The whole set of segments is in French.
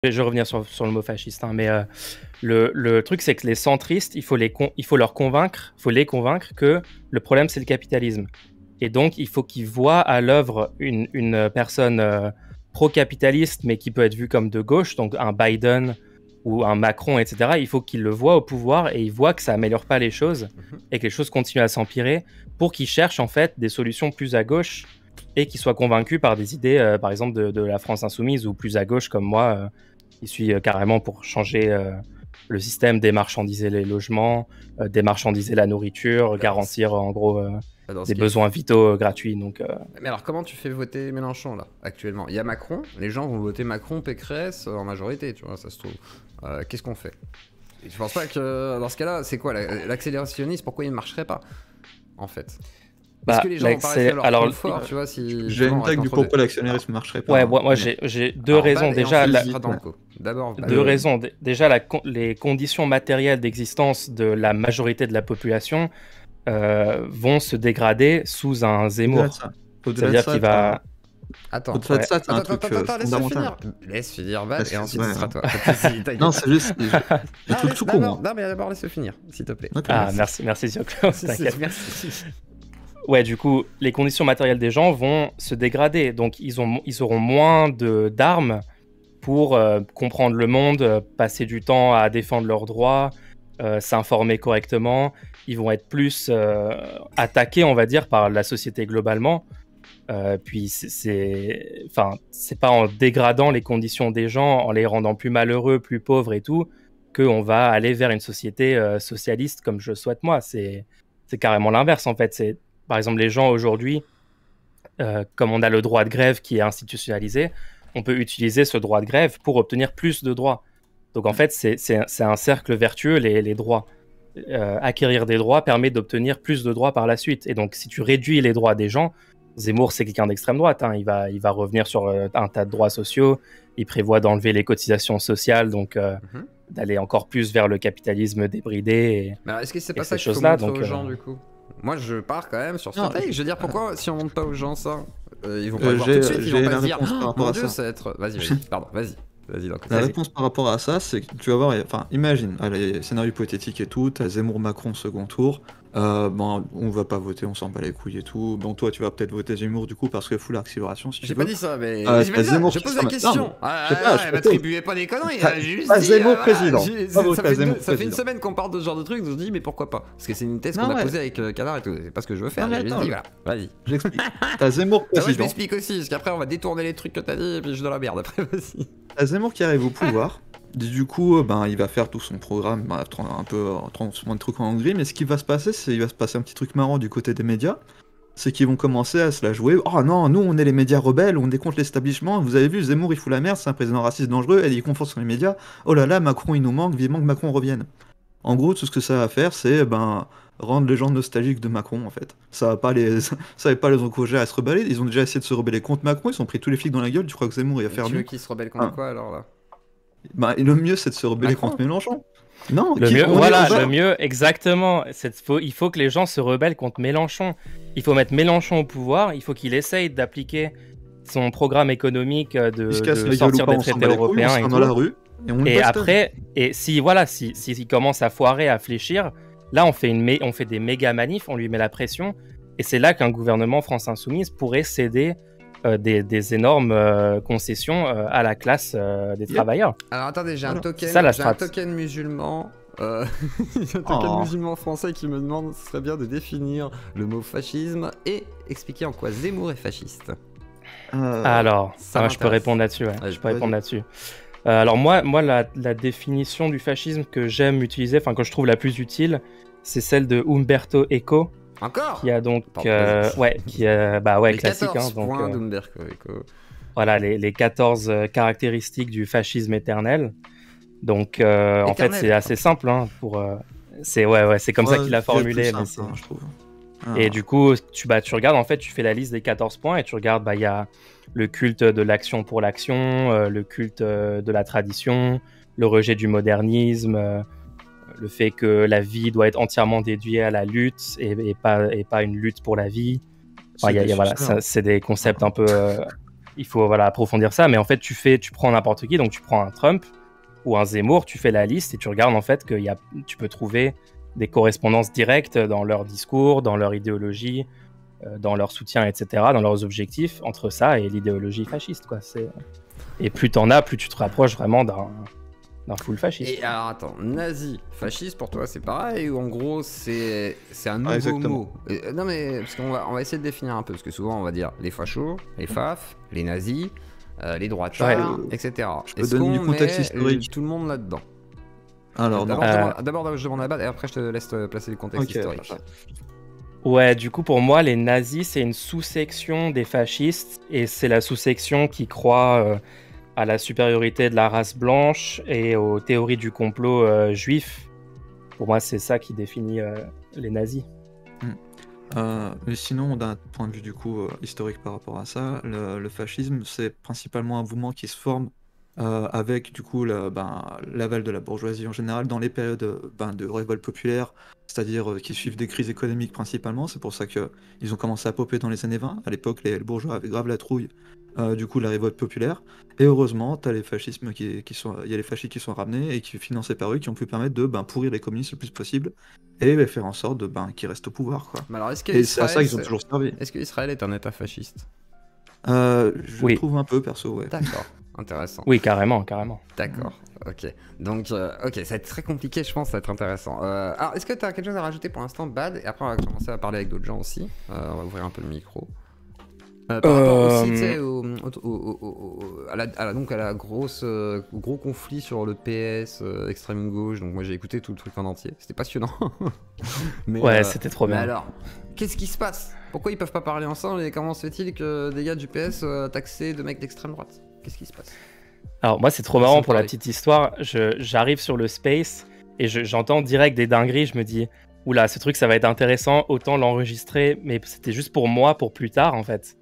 Je vais revenir sur le mot fasciste, hein, mais le truc, c'est que les centristes, il faut les convaincre que le problème, c'est le capitalisme. Et donc, il faut qu'ils voient à l'œuvre une personne pro-capitaliste, mais qui peut être vue comme de gauche, donc un Biden ou un Macron, etc. Il faut qu'ils le voient au pouvoir et ils voient que ça améliore pas les choses et que les choses continuent à s'empirer pour qu'ils cherchent en fait des solutions plus à gauche et qu'ils soient convaincus par des idées, par exemple, de la France insoumise ou plus à gauche comme moi, qui suis carrément pour changer le système, démarchandiser les logements, démarchandiser la nourriture, garantir en gros des besoins vitaux gratuits. Donc, Mais alors comment tu fais voter Mélenchon là actuellement? Il y a Macron, les gens vont voter Macron, Pécresse en majorité, tu vois, ça se trouve. Qu'est-ce qu'on fait? Je pense pas que dans ce cas-là, c'est quoi l'accélérationnisme? Pourquoi il ne marcherait pas en fait? Est-ce que les gens vont pas rester à leur confort, tu vois, si... J'ai une tag du pourquoi l'actionnarisme ne marcherait pas. Ouais, moi j'ai deux raisons. Déjà, deux raisons. Déjà, les conditions matérielles d'existence de la majorité de la population vont se dégrader sous un Zemmour. C'est-à-dire qu'il va... Attends, au-delà de ça, t'as un truc fondamental. Laisse finir, Bad, et ensuite ce sera toi. Non, c'est juste des trucs tout court. Non, mais d'abord laisse finir, s'il te plaît. Ah, merci Zioclo, t'inquiète. Merci. Ouais, du coup, les conditions matérielles des gens vont se dégrader. Donc, ils auront moins d'armes pour comprendre le monde, passer du temps à défendre leurs droits, s'informer correctement. Ils vont être plus attaqués, on va dire, par la société globalement. Puis, c'est pas en dégradant les conditions des gens, en les rendant plus malheureux, plus pauvres et tout, qu'on va aller vers une société socialiste comme je souhaite moi. C'est carrément l'inverse, en fait. Par exemple, les gens aujourd'hui, comme on a le droit de grève qui est institutionnalisé, on peut utiliser ce droit de grève pour obtenir plus de droits. Donc en fait, c'est un cercle vertueux, les droits. Acquérir des droits permet d'obtenir plus de droits par la suite. Et donc si tu réduis les droits des gens, Zemmour, c'est quelqu'un d'extrême droite, hein, il va revenir sur un tas de droits sociaux, il prévoit d'enlever les cotisations sociales, donc d'aller encore plus vers le capitalisme débridé. Mais alors, est-ce que c'est pas ça qu'il faut montrer aux gens, du coup? Moi, je pars quand même sur ce take. Je veux dire, pourquoi, si on montre pas aux gens ça, ils vont pas le voir tout de suite, ils vont pas se dire « Mon Dieu, ça va être... » Vas-y, pardon, vas-y. La réponse par rapport à ça, c'est que tu vas voir, enfin, imagine, allez, scénario hypothétique et tout, t'as Zemmour-Macron second tour, bon, on va pas voter, on s'en bat les couilles et tout, bon, toi, tu vas peut-être voter Zemmour du coup parce que full accélération, si j'ai tu pas veux. dit ça, mais Zemmour je pose la question. M'attribuez pas des conneries, Zemmour président. Ça fait une semaine qu'on parle de ce genre de truc, on se dit, mais pourquoi pas? Parce que c'est une thèse qu'on a posée avec Canard et tout, c'est pas ce que je veux faire, j'ai juste dit, voilà, vas-y. J'explique. T'as Zemmour président. Moi, je m'explique aussi, parce qu'après, on va détourner les trucs que t'as dit, et puis je suis dans la merde après, vas-y. T'as Zemmour qui arrive au pouvoir, du coup, il va faire tout son programme, un peu transformer le truc en Hongrie, mais ce qui va se passer, c'est qu'il va se passer un petit truc marrant du côté des médias, c'est qu'ils vont commencer à se la jouer. Oh non, nous on est les médias rebelles, on est contre l'establishment, vous avez vu, Zemmour il fout la merde, c'est un président raciste dangereux, et il confond sur les médias, oh là là, Macron il nous manque, vivement que Macron revienne. En gros, tout ce que ça va faire, c'est rendre les gens nostalgiques de Macron en fait. Ça va pas les encourager à se rebeller, ils ont déjà essayé de se rebeller contre Macron, ils ont pris tous les flics dans la gueule, tu crois que Zemmour il va faire mieux? Tu veux qu'ils se rebellent contre quoi alors là? Le mieux c'est de se rebeller contre Mélenchon. Non, le mieux, exactement. Il faut que les gens se rebellent contre Mélenchon. Il faut mettre Mélenchon au pouvoir, il faut qu'il essaye d'appliquer son programme économique de sortir des traités européens et tout. Dans la rue, et après, s'il commence à foirer, à fléchir, là on fait des méga manifs, on lui met la pression, et c'est là qu'un gouvernement France Insoumise pourrait céder des énormes concessions à la classe des travailleurs. Alors attendez, j'ai un token musulman. Un token musulman français qui me demande ce serait bien de définir le mot fascisme et expliquer en quoi Zemmour est fasciste. Alors, je peux répondre là-dessus. Ouais. Je peux répondre là-dessus. Alors moi la définition du fascisme que j'aime utiliser, enfin que je trouve la plus utile, c'est celle de Umberto Eco. Encore? Qui a donc, classique. Les 14 points d'Umberto Eco. Voilà, les 14 caractéristiques du fascisme éternel. Donc, en fait, c'est assez simple. Hein, c'est comme ça qu'il a formulé. Simple, je trouve. Et du coup, tu regardes, en fait, tu fais la liste des 14 points et tu regardes, il y a le culte de l'action pour l'action, le culte de la tradition, le rejet du modernisme, le fait que la vie doit être entièrement dédiée à la lutte et pas une lutte pour la vie. Enfin, c'est des concepts un peu il faut voilà, approfondir ça, mais en fait, tu prends n'importe qui, donc tu prends un Trump ou un Zemmour, tu fais la liste et tu regardes en fait tu peux trouver des correspondances directes dans leur discours, dans leur idéologie, dans leur soutien, etc., dans leurs objectifs, entre ça et l'idéologie fasciste, quoi. Et plus t'en as, plus tu te rapproches vraiment d'un full fasciste. Et alors attends, nazi, fasciste pour toi c'est pareil ou en gros c'est un nouveau exactement. mot? Non mais parce qu'on va essayer de définir un peu parce que souvent on va dire les fachos, les faf, les nazis, les droitards, etc. Je peux donner du contexte historique. Tout le monde là-dedans. Alors, D'abord je demande à Bad et après je te laisse placer le contexte historique. Ouais, du coup pour moi les nazis c'est une sous-section des fascistes et c'est la sous-section qui croit à la supériorité de la race blanche et aux théories du complot juif. Pour moi, c'est ça qui définit les nazis. Mais sinon, d'un point de vue du coup historique par rapport à ça, le fascisme, c'est principalement un mouvement qui se forme avec du coup l'aval de la bourgeoisie en général dans les périodes de révolte populaire, c'est-à-dire qui suivent des crises économiques principalement. C'est pour ça qu'ils ont commencé à popper dans les années 20. À l'époque, les bourgeois avaient grave la trouille. Du coup, la révolte populaire. Et heureusement, t'as les fascismes il y a les fascistes qui sont ramenés et qui financés par eux, qui ont pu permettre de pourrir les communistes le plus possible et faire en sorte qu'ils restent au pouvoir, quoi. Mais alors, Et c'est à ça qu'ils ont toujours servi. Est-ce qu'Israël est un état fasciste? Je trouve un peu perso, ouais. D'accord, intéressant. Oui, carrément. D'accord, ok. Donc, ok, ça va être très compliqué, je pense, ça va être intéressant. Alors, est-ce que tu as quelque chose à rajouter pour l'instant, Bad? Et après, on va commencer à parler avec d'autres gens aussi. On va ouvrir un peu le micro. Par rapport aussi, tu sais, à la gros conflit sur le PS extrême gauche. Donc moi j'ai écouté tout le truc en entier. C'était passionnant. Ouais, c'était trop bien. Mais alors, qu'est-ce qui se passe? Pourquoi ils peuvent pas parler ensemble et comment se fait-il que des gars du PS taxés de mecs d'extrême droite? Qu'est-ce qui se passe? Alors moi c'est trop marrant pour la petite histoire. J'arrive sur le space et j'entends direct des dingueries. Je me dis oula, ce truc ça va être intéressant. Autant l'enregistrer, mais c'était juste pour moi, pour plus tard en fait.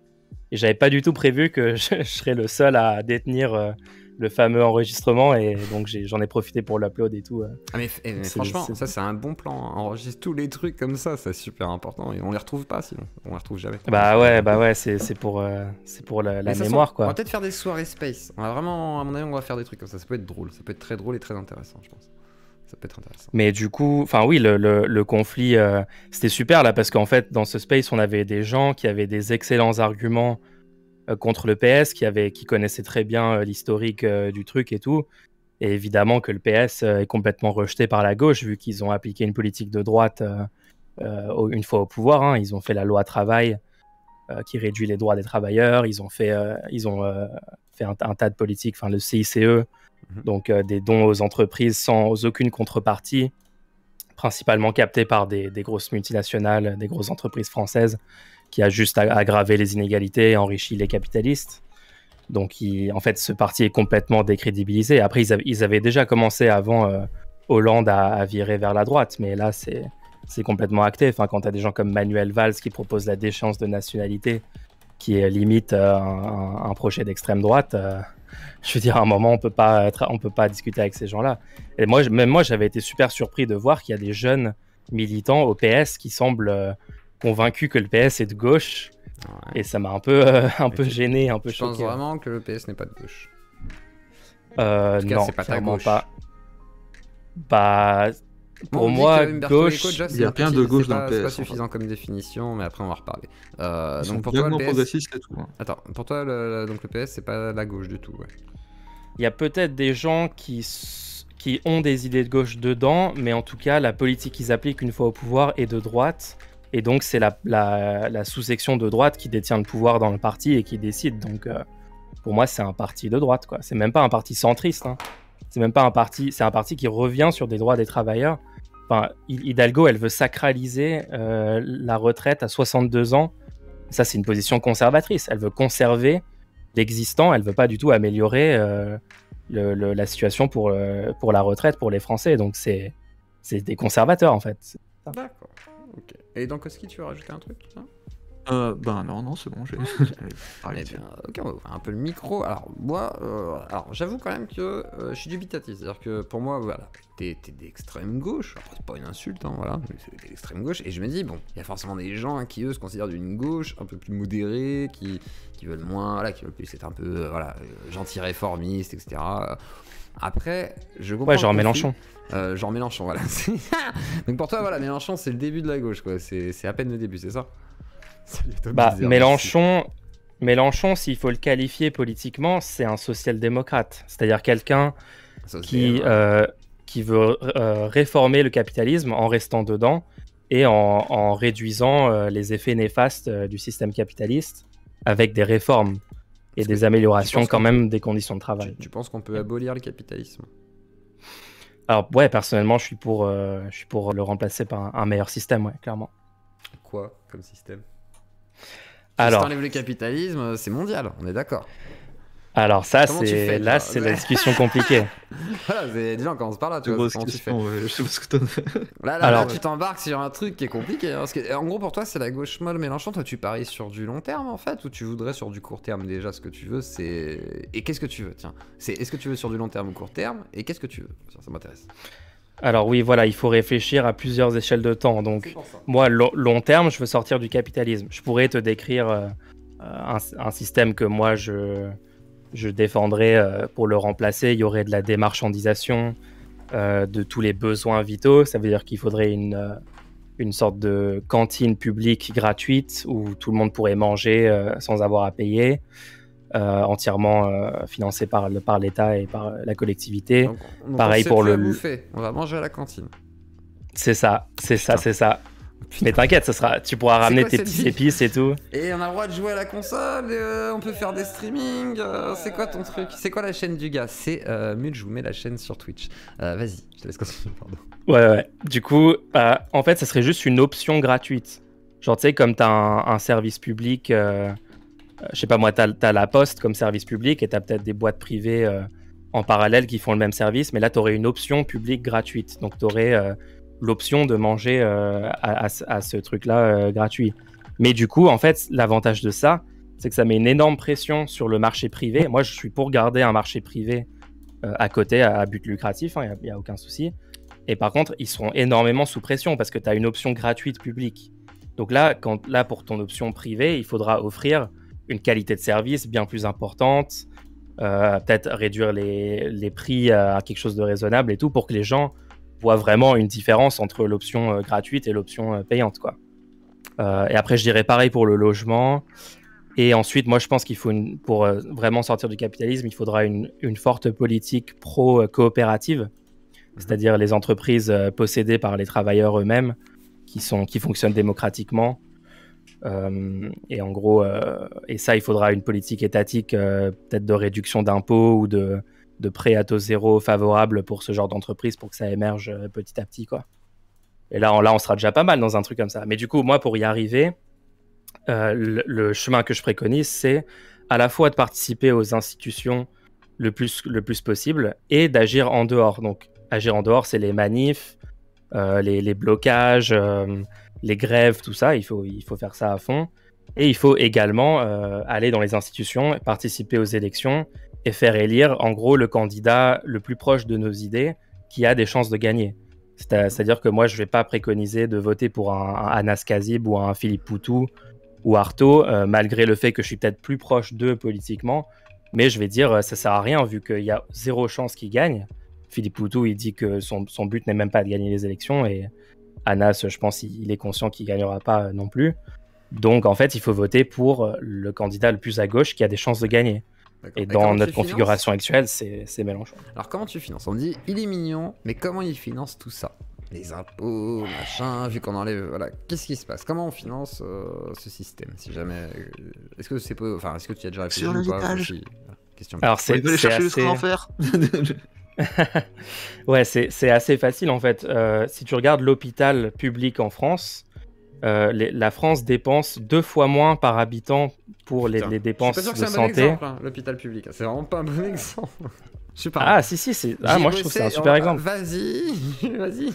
Et j'avais pas du tout prévu que je serais le seul à détenir le fameux enregistrement et donc j'en ai profité pour l'upload et tout. Ah mais franchement, ça c'est un bon plan. Enregistre tous les trucs comme ça, c'est super important. Et on les retrouve pas sinon, on les retrouve jamais. Bah ouais, c'est pour la mémoire quoi. On va peut-être faire des soirées space. On va vraiment, à mon avis, on va faire des trucs comme ça. Ça peut être drôle, ça peut être très drôle et très intéressant, je pense. Ça peut être intéressant. Mais du coup, enfin oui, le conflit, c'était super là parce qu'en fait, dans ce space, on avait des gens qui avaient des excellents arguments contre le PS, qui connaissaient très bien l'historique du truc et tout. Et évidemment que le PS est complètement rejeté par la gauche vu qu'ils ont appliqué une politique de droite une fois au pouvoir. Hein. Ils ont fait la loi travail qui réduit les droits des travailleurs. Ils ont fait un tas de politiques, enfin le CICE. Donc des dons aux entreprises sans aucune contrepartie, principalement captés par des grosses multinationales, des grosses entreprises françaises, qui a juste aggravé les inégalités et enrichi les capitalistes. Donc en fait, ce parti est complètement décrédibilisé. Après, ils avaient déjà commencé avant Hollande à virer vers la droite, mais là, c'est complètement acté. Enfin, quand tu as des gens comme Manuel Valls qui proposent la déchéance de nationalité, qui est limite un projet d'extrême droite... je veux dire, à un moment, on peut pas discuter avec ces gens-là. Et même moi, j'avais été super surpris de voir qu'il y a des jeunes militants au PS qui semblent convaincus que le PS est de gauche. Ouais. Et ça m'a un peu gêné, un peu choqué. Je pense vraiment que le PS n'est pas de gauche. Non, c'est pas ta gauche. Pas. Bah, pour moi, gauche, il y a plein de gauche dans le PS. C'est pas suffisant comme définition, mais après on va reparler. Donc pour toi, le PS... progressiste et tout. Hein. Attends, pour toi, donc le PS, c'est pas la gauche du tout. Ouais. Il y a peut-être des gens qui ont des idées de gauche dedans, mais en tout cas, la politique qu'ils appliquent une fois au pouvoir est de droite. Et donc, c'est la sous-section de droite qui détient le pouvoir dans le parti et qui décide. Donc, pour moi, c'est un parti de droite, quoi. C'est même pas un parti centriste. Hein. C'est même pas un parti. C'est un parti qui revient sur des droits des travailleurs. Enfin, Hidalgo, elle veut sacraliser la retraite à 62 ans. Ça, c'est une position conservatrice. Elle veut conserver l'existant. Elle veut pas du tout améliorer la situation pour la retraite pour les Français. Donc, c'est des conservateurs, en fait. D'accord. Ok. Et donc, Oski, tu veux rajouter un truc Non, c'est bon, j'ai parlé Eh dessus. bien, ok, on va ouvrir un peu le micro. Alors, moi, j'avoue quand même que je suis dubitatif. C'est-à-dire que pour moi, voilà, t'es d'extrême gauche. Après, c'est pas une insulte, hein, voilà, mais t'es d'extrême gauche. Et je me dis, bon, il y a forcément des gens qui, eux, se considèrent d'une gauche un peu plus modérée, qui veulent moins, voilà, qui veulent plus être un peu, gentil réformiste, etc. Après, je comprends. Ouais, le genre conflit. Mélenchon. Genre Mélenchon, voilà. Donc pour toi, voilà, Mélenchon, c'est le début de la gauche, quoi. C'est à peine le début, c'est ça? Bah, Mélenchon, s'il faut le qualifier politiquement, c'est un social-démocrate. C'est-à-dire quelqu'un qui veut réformer le capitalisme en restant dedans et en réduisant les effets néfastes du système capitaliste avec des réformes et des améliorations quand même des conditions de travail. Tu penses qu'on peut abolir le capitalisme? Alors ouais, personnellement, je suis pour le remplacer par un meilleur système, ouais, clairement. Quoi comme système? Alors, si t'enlèves le capitalisme, c'est mondial, on est d'accord. Alors ça, Comment tu fais, là, toi c'est la discussion compliquée. Voilà, déjà on commence par là, tu vois. Comment tu fais? Je sais pas ce que t'en fais. Là, tu t'embarques sur un truc qui est compliqué. Parce que, en gros, pour toi, c'est la gauche molle Mélenchon. Toi, tu paries sur du long terme, en fait, ou tu voudrais sur du court terme? Déjà, ce que tu veux, c'est... Et qu'est-ce que tu veux? Tiens, est-ce que tu veux sur du long terme ou court terme? Et qu'est-ce que tu veux? Ça m'intéresse. Alors oui, voilà, il faut réfléchir à plusieurs échelles de temps. Donc moi, long terme, je veux sortir du capitalisme. Je pourrais te décrire un système que moi, je défendrais pour le remplacer. Il y aurait de la démarchandisation de tous les besoins vitaux. Ça veut dire qu'il faudrait une sorte de cantine publique gratuite où tout le monde pourrait manger sans avoir à payer, entièrement financée par l'État et par la collectivité. Donc Pareil pour le bouffer. On va manger à la cantine. C'est ça. Mais t'inquiète, tu pourras ramener tes petites épices et tout. Et on a le droit de jouer à la console, on peut faire des streamings. C'est quoi ton truc? C'est quoi la chaîne du gars? C'est Mule, je vous mets la chaîne sur Twitch. Vas-y, je te laisse continuer, pardon. Ouais. Du coup, en fait, ça serait juste une option gratuite. Genre, tu sais, comme t'as un service public, je sais pas moi, t'as la Poste comme service public et t'as peut-être des boîtes privées en parallèle qui font le même service, mais là, t'aurais une option publique gratuite. Donc, t'aurais l'option de manger à ce truc-là gratuit. Mais du coup, en fait, l'avantage de ça, c'est que ça met une énorme pression sur le marché privé. Moi, je suis pour garder un marché privé à côté, à but lucratif, il n'y a aucun souci. Et par contre, ils seront énormément sous pression parce que tu as une option gratuite publique. Donc là, pour ton option privée, il faudra offrir une qualité de service bien plus importante, peut-être réduire les prix à quelque chose de raisonnable et tout, pour que les gens voit vraiment une différence entre l'option gratuite et l'option payante, quoi. Et après, je dirais pareil pour le logement. Et ensuite, moi, je pense qu'il faut, pour vraiment sortir du capitalisme, il faudra une forte politique pro-coopérative, c'est-à-dire les entreprises possédées par les travailleurs eux-mêmes, qui fonctionnent démocratiquement. Et en gros, et ça, il faudra une politique étatique, peut-être de réduction d'impôts ou de prêts à taux zéro favorables pour ce genre d'entreprise pour que ça émerge petit à petit, quoi. Et là, on sera déjà pas mal dans un truc comme ça. Mais du coup, moi, pour y arriver, le chemin que je préconise, c'est à la fois de participer aux institutions le plus possible et d'agir en dehors. Donc, agir en dehors, c'est les manifs, les blocages, les grèves, tout ça. Il faut faire ça à fond. Et il faut également aller dans les institutions, participer aux élections et faire élire, en gros, le candidat le plus proche de nos idées qui a des chances de gagner. C'est-à-dire que moi, je ne vais pas préconiser de voter pour un Anas Kazib ou un Philippe Poutou ou Artaud, malgré le fait que je suis peut-être plus proche d'eux politiquement. Mais je vais dire, ça ne sert à rien, vu qu'il y a zéro chance qu'ils gagnent. Philippe Poutou, il dit que son but n'est même pas de gagner les élections. Et Anas, je pense, il est conscient qu'il ne gagnera pas non plus. Donc, en fait, il faut voter pour le candidat le plus à gauche qui a des chances de gagner. Et dans notre configuration actuelle, c'est Mélenchon. Alors comment tu finances? On me dit, il est mignon, mais comment il finance tout ça? Les impôts, machin, vu qu'on enlève... Voilà, qu'est-ce qui se passe? Comment on finance ce système? Si jamais... Est-ce que c'est pas... Enfin, est-ce que tu as déjà réfléchi ou pas? Question. Alors, c'est chercher le train d'enfer. Ouais, c'est assez facile, en fait. Si tu regardes l'hôpital public en France... la France dépense 2 fois moins par habitant pour les dépenses de santé. L'hôpital public, c'est vraiment pas un bon exemple. Je sais pas. Ah, si, moi je trouve que c'est un super exemple. Vas-y, vas-y.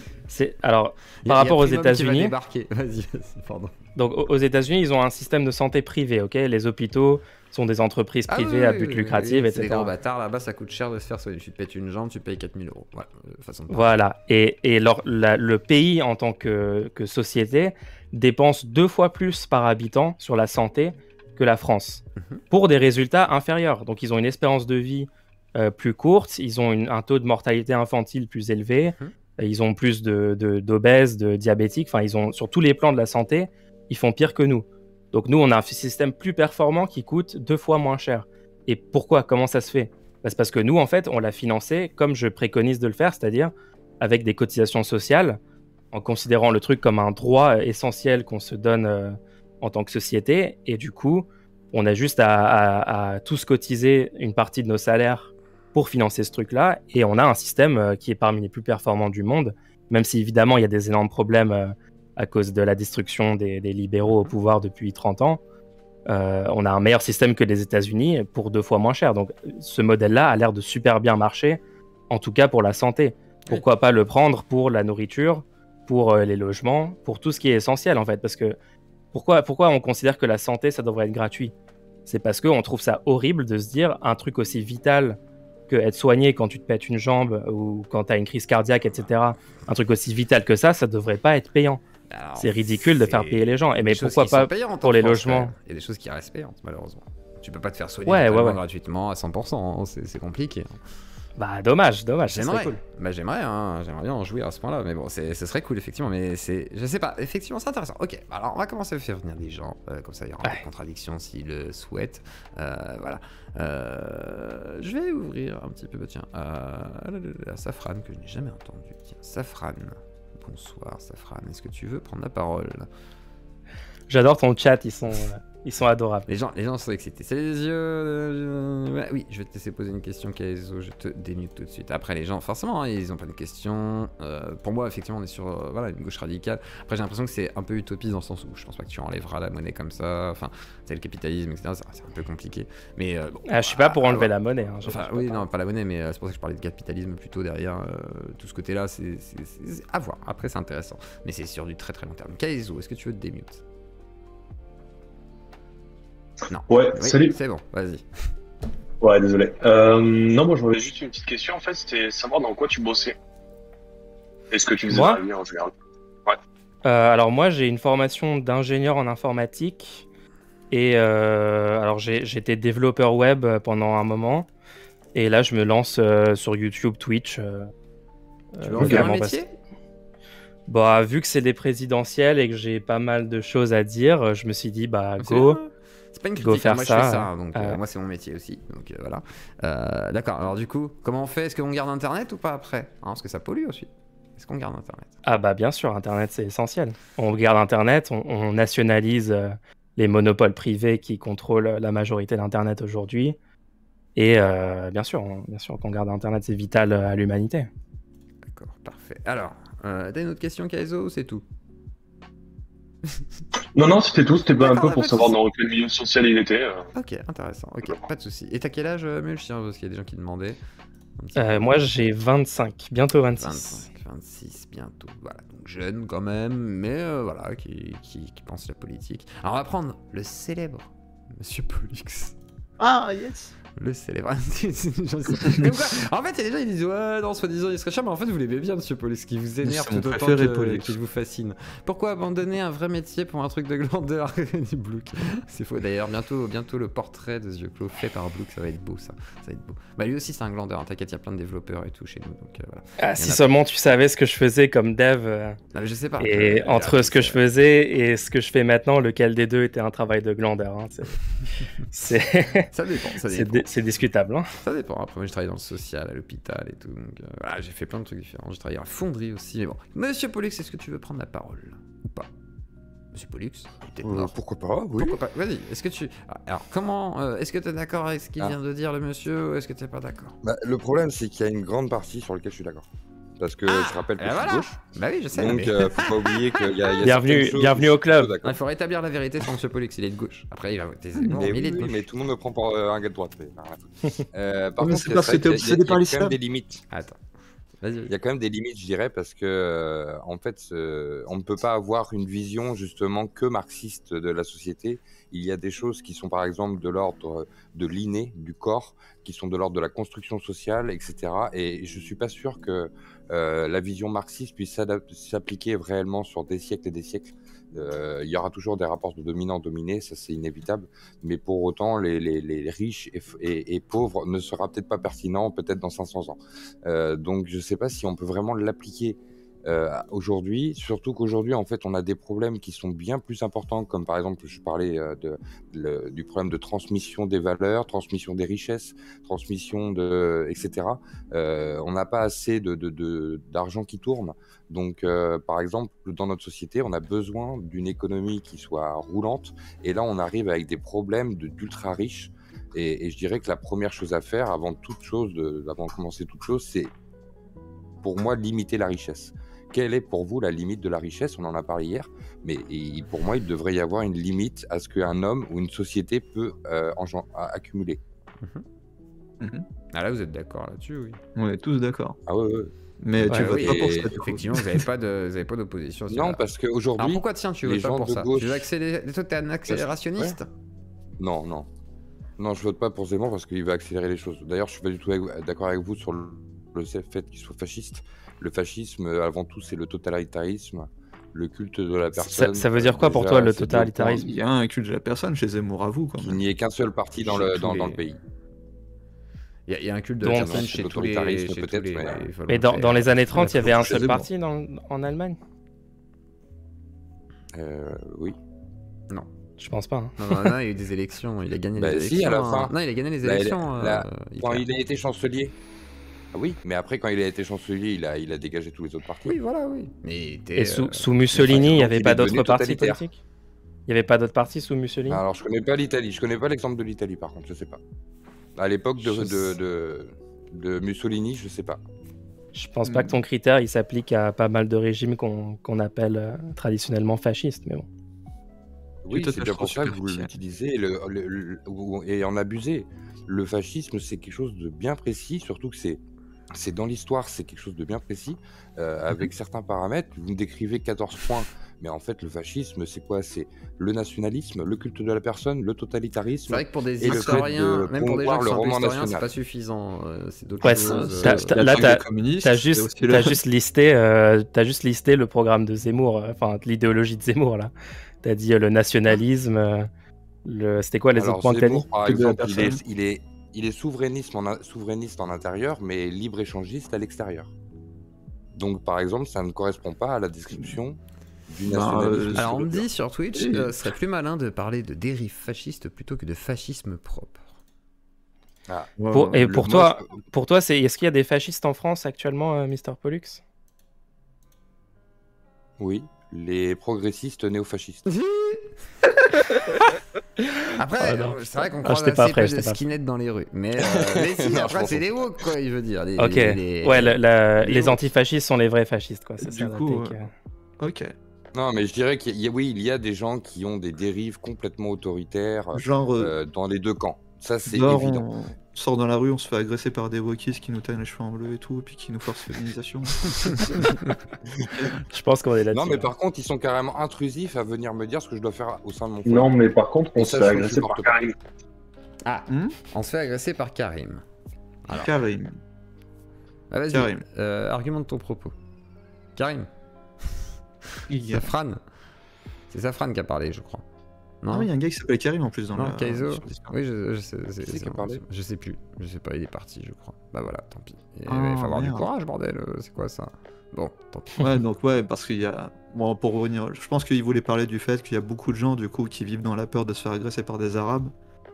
Alors, par rapport aux États-Unis. Vas-y, pardon. Donc, aux États-Unis, ils ont un système de santé privé, ok? Les hôpitaux sont des entreprises privées à but lucratif, etc. Les gros bâtards, là-bas, ça coûte cher de se faire soigner. Tu te pètes une jambe, tu payes 4000 €. Voilà, façon de parler. Voilà. Et le pays, en tant que société, dépense 2 fois plus par habitant sur la santé que la France, pour des résultats inférieurs. Donc, ils ont une espérance de vie plus courte, ils ont un taux de mortalité infantile plus élevé, ils ont plus d'obèses, de diabétiques, enfin, ils ont, sur tous les plans de la santé, ils font pire que nous. Donc nous, on a un système plus performant qui coûte 2 fois moins cher. Et pourquoi? Comment ça se fait? C'est parce que nous, en fait, on l'a financé comme je préconise de le faire, c'est-à-dire avec des cotisations sociales, en considérant le truc comme un droit essentiel qu'on se donne en tant que société. Et du coup, on a juste à tous cotiser une partie de nos salaires pour financer ce truc-là. Et on a un système qui est parmi les plus performants du monde, même si évidemment, il y a des énormes problèmes à cause de la destruction des libéraux au pouvoir depuis 30 ans. On a un meilleur système que les États-Unis pour 2 fois moins cher. Donc ce modèle-là a l'air de super bien marcher, en tout cas pour la santé. Pourquoi pas le prendre pour la nourriture, pour les logements, pour tout ce qui est essentiel en fait? Parce que pourquoi on considère que la santé, ça devrait être gratuit? C'est parce qu'on trouve ça horrible de se dire un truc aussi vital que être soigné quand tu te pètes une jambe ou quand tu as une crise cardiaque, etc. Un truc aussi vital que ça devrait pas être payant. C'est ridicule de faire payer les gens. Mais pourquoi pas pour les logements? Il y a des choses qui restent payantes, malheureusement. Tu peux pas te faire soigner gratuitement à 100%, hein. C'est compliqué. Bah dommage, ça serait cool. Bah j'aimerais bien en jouir à ce point-là, mais bon, ce serait cool effectivement, mais je sais pas, effectivement c'est intéressant. Ok, alors on va commencer à faire venir des gens, comme ça il y aura des contradictions s'ils le souhaitent. Voilà. Je vais ouvrir un petit peu, tiens, Safran, que je n'ai jamais entendu. Tiens, Safran. Bonsoir Safran, est-ce que tu veux prendre la parole? J'adore ton chat, ils sont adorables. Les gens sont excités. C'est les yeux. Oui, je vais te laisser poser une question, Kaizo. Je te démute tout de suite. Après, les gens, forcément, hein, ils ont pas de questions. Pour moi, effectivement, on est sur une gauche radicale. Après, j'ai l'impression que c'est un peu utopiste dans le sens où je pense pas que tu enlèveras la monnaie comme ça. Enfin, c'est le capitalisme, etc. C'est un peu compliqué. Mais bon. Je suis pas pour enlever la monnaie. Hein, oui, non, pas la monnaie, mais c'est pour ça que je parlais de capitalisme plutôt derrière. Tout ce côté-là, c'est à voir. Après, c'est intéressant. Mais c'est sur du très très long terme. Kaizo, est-ce que tu veux te démute? Non. Ouais, oui, salut. C'est bon, vas-y. Ouais, désolé. Non, moi j'avais juste une petite question en fait, c'était savoir dans quoi tu bossais. Est-ce que tu faisais moi la vie en général? Alors moi j'ai une formation d'ingénieur en informatique et alors j'étais développeur web pendant un moment et là je me lance sur YouTube, Twitch. Tu veux en faire un métier? Bah vu que c'est des présidentielles et que j'ai pas mal de choses à dire, je me suis dit bah go. C'est pas une critique, faire moi ça, je fais ça, donc moi c'est mon métier aussi, donc voilà. D'accord, alors du coup, comment on fait? Est-ce qu'on garde Internet ou pas après, hein, parce que ça pollue aussi. Est-ce qu'on garde Internet? Ah bah bien sûr, Internet c'est essentiel. On garde Internet, on nationalise les monopoles privés qui contrôlent la majorité d'Internet aujourd'hui. Et bien sûr qu'on garde Internet, c'est vital à l'humanité. D'accord, parfait. Alors, t'as une autre question, Kaizo, ou c'est tout? Non, c'était tout, c'était un peu pour savoir dans quel milieu social il était. Ok, intéressant, ok, pas de soucis. Et t'as quel âge, Mulch? Parce qu'il y a des gens qui demandaient. Moi j'ai 25, bientôt 26. 26 bientôt, voilà, donc jeune quand même, mais voilà, qui pense la politique. Alors on va prendre le célèbre Monsieur Pollux. Ah, yes. Le célèbre. En fait, il y a des gens qui disent ouais, non, soi-disant il serait cher, mais en fait vous l'aimez bien, Monsieur Pollux, qui vous énerve tout autant qu'il vous fascine. Pourquoi abandonner un vrai métier pour un truc de glandeur? Du Blouk. C'est faux. D'ailleurs, bientôt le portrait de Yeux Clos fait par Blouk, ça va être beau, ça va être beau. Bah lui aussi c'est un glandeur, hein. T'inquiète, il y a plein de développeurs et tout chez nous, donc voilà. Ah, si seulement tu savais ce que je faisais comme dev. Non, mais je sais pas. Et entre ce que je faisais et ce que je fais maintenant, lequel des deux était un travail de glandeur, hein. Ça dépend. C'est discutable. Hein. Ça dépend. Après, moi, je travaille dans le social, à l'hôpital et tout. Donc, voilà, j'ai fait plein de trucs différents. J'ai travaillé à la fonderie aussi. Mais bon. Monsieur Pollux, est-ce que tu veux prendre la parole ou pas? Monsieur Pollux, pourquoi pas, oui. Pourquoi pas? Vas-y, est-ce que tu. Alors, comment. Est-ce que tu es d'accord avec ce qu'il vient de dire, le monsieur, ou est-ce que tu n'es pas d'accord? Bah, le problème, c'est qu'il y a une grande partie sur laquelle je suis d'accord. Parce que je rappelle que je suis voilà. de gauche. Bah oui, je sais. Donc, mais... faut pas oublier qu'il y a Bienvenue- certaines choses bienvenue où au je suis club. plutôt d'accord. Il faut rétablir la vérité sur M. Pollux, il est de gauche. Après, il va voter Zemmour, Mais mais il est de oui, gauche. mais tout le monde me prend pour un gars de droite. Mais, par mais contre, c'est parce que t'es obsédé par il y a quand l'islam. même des limites. Attends. Vas-y. Il y a quand même des limites, je dirais, parce que en fait, on ne peut pas avoir une vision justement que marxiste de la société. Il y a des choses qui sont par exemple de l'ordre de l'inné, du corps, qui sont de l'ordre de la construction sociale, etc. Et je suis pas sûr que la vision marxiste puisse s'appliquer réellement sur des siècles et des siècles. Il y aura toujours des rapports de dominant-dominé, ça c'est inévitable. Mais pour autant, les riches et pauvres ne sera peut-être pas pertinent, peut-être dans 500 ans. Donc je sais pas si on peut vraiment l'appliquer aujourd'hui, surtout qu'aujourd'hui en fait on a des problèmes qui sont bien plus importants, comme par exemple je parlais du problème de transmission des valeurs, transmission des richesses, transmission de etc. On n'a pas assez d'argent qui tourne, donc par exemple dans notre société on a besoin d'une économie qui soit roulante, et là on arrive avec des problèmes d'ultra riches, et je dirais que la première chose à faire avant toute chose, avant de commencer toute chose, c'est pour moi limiter la richesse. Quelle est pour vous la limite de la richesse? On en a parlé hier, mais pour moi, il devrait y avoir une limite à ce qu'un homme ou une société peut accumuler. Ah là, vous êtes d'accord là-dessus, oui. On est tous d'accord. Ah ouais. Mais tu Ouais, votes oui, pas pour et ça, du coup. effectivement, vous n'avez pas d'opposition. Non, parce Alors qu'aujourd'hui, pourquoi tiens, tu les votes pas gens pour de ça? gauche- Tu veux accélérer... Toi, t'es un accélérationniste? non, je vote pas pour Zemmour parce qu'il va accélérer les choses. D'ailleurs, je suis pas du tout d'accord avec vous sur le fait qu'il soit fasciste. Le fascisme, avant tout, c'est le totalitarisme, le culte de la personne. Ça veut dire quoi pour Déjà, toi, le c'est deux totalitarisme? Il y a un culte de la personne chez Zemmour, à vous, quand points. Il même. n'y ait qu'un seul parti dans Chez le tous les- pays. Il y a un culte de Donc, la personne c'est chez tous les... l'autoritarisme, chez tous peut-être, les Mais dans volontaires. les années 30, il y avait un Chez seul Zemmour. parti en Allemagne? Oui. Je pense pas. Hein. Non, il y a eu des élections, il a gagné Bah, les si, élections. à la hein. fin. Non, il a gagné les Là, élections. quand Hitler. il a été chancelier. Ah oui, mais après, quand il a été chancelier, il a dégagé tous les autres partis. Oui, voilà, oui. Mais il était, Et sous Mussolini, il n'y donc, avait il pas est devenu d'autres partis totalitaire. politiques? Il n'y avait pas d'autres partis sous Mussolini? Alors, je connais pas l'Italie. Je connais pas l'exemple de l'Italie, par contre. Je sais pas. À l'époque de Mussolini, je sais pas. Je pense pas que ton critère il s'applique à pas mal de régimes qu'on appelle traditionnellement fascistes, mais bon. Oui, Tout à c'est fait, bien je pour pense ça que vous superficiel. l'utilisez et en abusez. Le fascisme, c'est quelque chose de bien précis, surtout que c'est dans l'histoire, c'est quelque chose de bien précis, avec certains paramètres. Vous me décrivez 14 points, mais en fait, le fascisme, c'est quoi? C'est le nationalisme, le culte de la personne, le totalitarisme. C'est vrai que pour des Et le fait historiens, de même pour des gens promouvoir qui le sont un peu roman historiens, c'est national. pas suffisant. C'est d'autres Ouais, choses. là, t'as communiste. T'as juste listé le programme de Zemmour, enfin l'idéologie de Zemmour là. T'as dit le nationalisme, c'était quoi les Alors, autres points que t'as dit? Zemmour, par Culte de la exemple, personne. il est souverainiste en intérieur, mais libre-échangiste à l'extérieur. Donc, par exemple, ça ne correspond pas à la description du Bah, nationalisme. Alors on me européen. dit sur Twitch, Oui. ce serait plus malin de parler de dérive fasciste plutôt que de fascisme propre. Ah, Et le- pour moi, toi, est-ce qu'il y a des fascistes en France actuellement, Mister Pollux? Oui, les progressistes néofascistes. Après, Ah, non. c'est vrai qu'on Ah, croise j'étais pas assez prêt, peu de j'étais pas prêt. skinheads dans les rues. Mais si, Non, je après pense c'est pas. les woke quoi, il veut dire. Ok, ouais, les woke. antifascistes sont les vrais fascistes quoi. C'est Du ça, la coup, take, Ok. Non, mais je dirais qu'il y a des gens qui ont des dérives complètement autoritaires Genre, dans les deux camps. Ça, c'est dehors, évident. on sort dans la rue, on se fait agresser par des wokistes qui nous teignent les cheveux en bleu et tout, et puis qui nous forcent féminisation. Je pense qu'on est là-dessus. Non, mais là. par contre, ils sont carrément intrusifs à venir me dire ce que je dois faire au sein de mon foyer. Non, mais par contre, on Et se ça, fait je agresser par supporte pas. Karim. Ah, Hmm on se fait agresser par Karim. Alors. Karim. Ah, vas-y, Karim. argumente ton propos. Karim, Il y a... Safran. C'est Safran qui a parlé, je crois. Non, Ah oui, il y a un gars qui s'appelle Karim en plus dans non, la... Kaizo. sur Discord. Oui, je sais. Qui qui a parlé Je sais plus. Je sais pas, il est parti, je crois. Bah voilà, tant pis. Il Ah, faut avoir du merde. courage, bordel. C'est quoi ça? Bon, tant pis. Ouais, donc ouais, parce qu'il y a... Bon, pour revenir, je pense qu'il voulait parler du fait qu'il y a beaucoup de gens, du coup, qui vivent dans la peur de se faire agresser par des Arabes,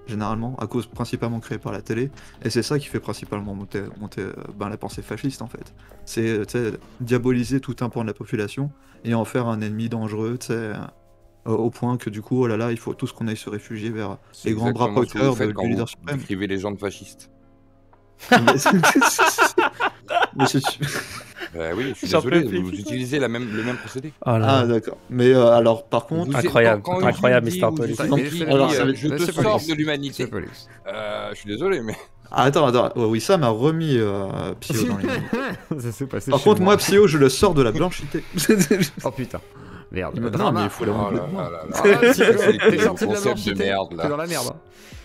généralement, à cause principalement créée par la télé, et c'est ça qui fait principalement monter la pensée fasciste, en fait. C'est, tu sais, diaboliser tout un pan de la population, et en faire un ennemi dangereux, tu sais, au point que, du coup, oh là là, il faut tous qu'on aille se réfugier vers C'est les grands bras exactement ce que vous porteurs faites du quand leader vous suprême. décrivez les gens de fascistes. Mais c'est- Mais c'est- Oui, je suis J'en peux désolé, plus. vous utilisez le même procédé. Oh là Ah, d'accord. Mais alors, par contre, Incroyable, incroyable, Mr. Mr. Pollux. Alors, ça va- je te Monsieur sors Pollux. de l'humanité. Monsieur Pollux. Je suis désolé, mais Ah, attends. Oui, ça m'a remis Psyo dans les Ça s'est passé Par chez contre, moi, Psyo, je le sors de la blanchité. Oh putain. Merde. Non, Drama. mais il faut la oh là remettre. là là Ah, là. Psycho, C'est t'es le sorti de la concept blanchité. de merde T'es là. dans la merde.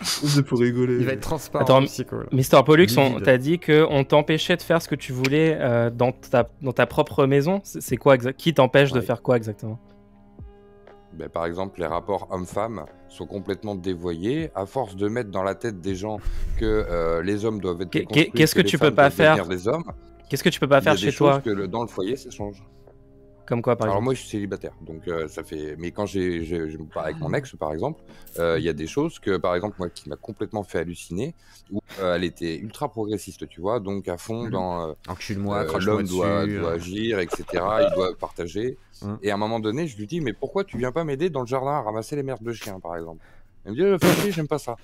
C'est pour rigoler. Il va être transparent. Attends, Psycho. là. Mr. Pollux, on Livide. t'a dit qu'on t'empêchait de faire ce que tu voulais dans ta propre maison. C'est quoi Qui t'empêche de Ouais. faire quoi exactement? Ben, par exemple, les rapports hommes-femmes sont complètement dévoyés. À force de mettre dans la tête des gens que les hommes doivent être déconstruits, Qu'est-ce que les tu femmes peux pas doivent devenir faire des hommes, Qu'est-ce que tu peux pas il y a faire des chez choses toi? que dans le foyer, ça change. Comme quoi, par Alors exemple? moi, je suis célibataire, donc ça fait. Mais quand je me parle avec mon ex, par exemple, il y a des choses que, par exemple, moi, qui m'a complètement fait halluciner, où elle était ultra progressiste, tu vois, donc à fond dans Encule-moi, crache-moi l'homme doit dessus. agir, etc. Il doit partager. Et à un moment donné, je lui dis, mais pourquoi tu viens pas m'aider dans le jardin à ramasser les merdes de chiens, par exemple? Elle me dit, le fâché, j'aime pas ça.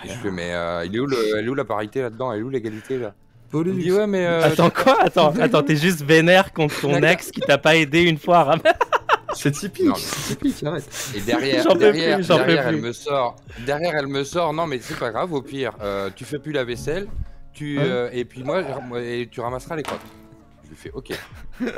Et je fais, mais elle est où la parité là-dedans? Elle est où l'égalité là? Il me dit, ouais, mais. Attends, quoi? Attends, t'es juste vénère contre ton ex qui t'a pas aidé une fois à ramasser. C'est typique, Non, mais- c'est typique, arrête. Et derrière, J'en peux plus, j'en peux derrière, plus. elle me sort, non mais c'est pas grave, au pire, tu fais plus la vaisselle, et puis moi, et tu ramasseras les crottes. Je lui fais ok.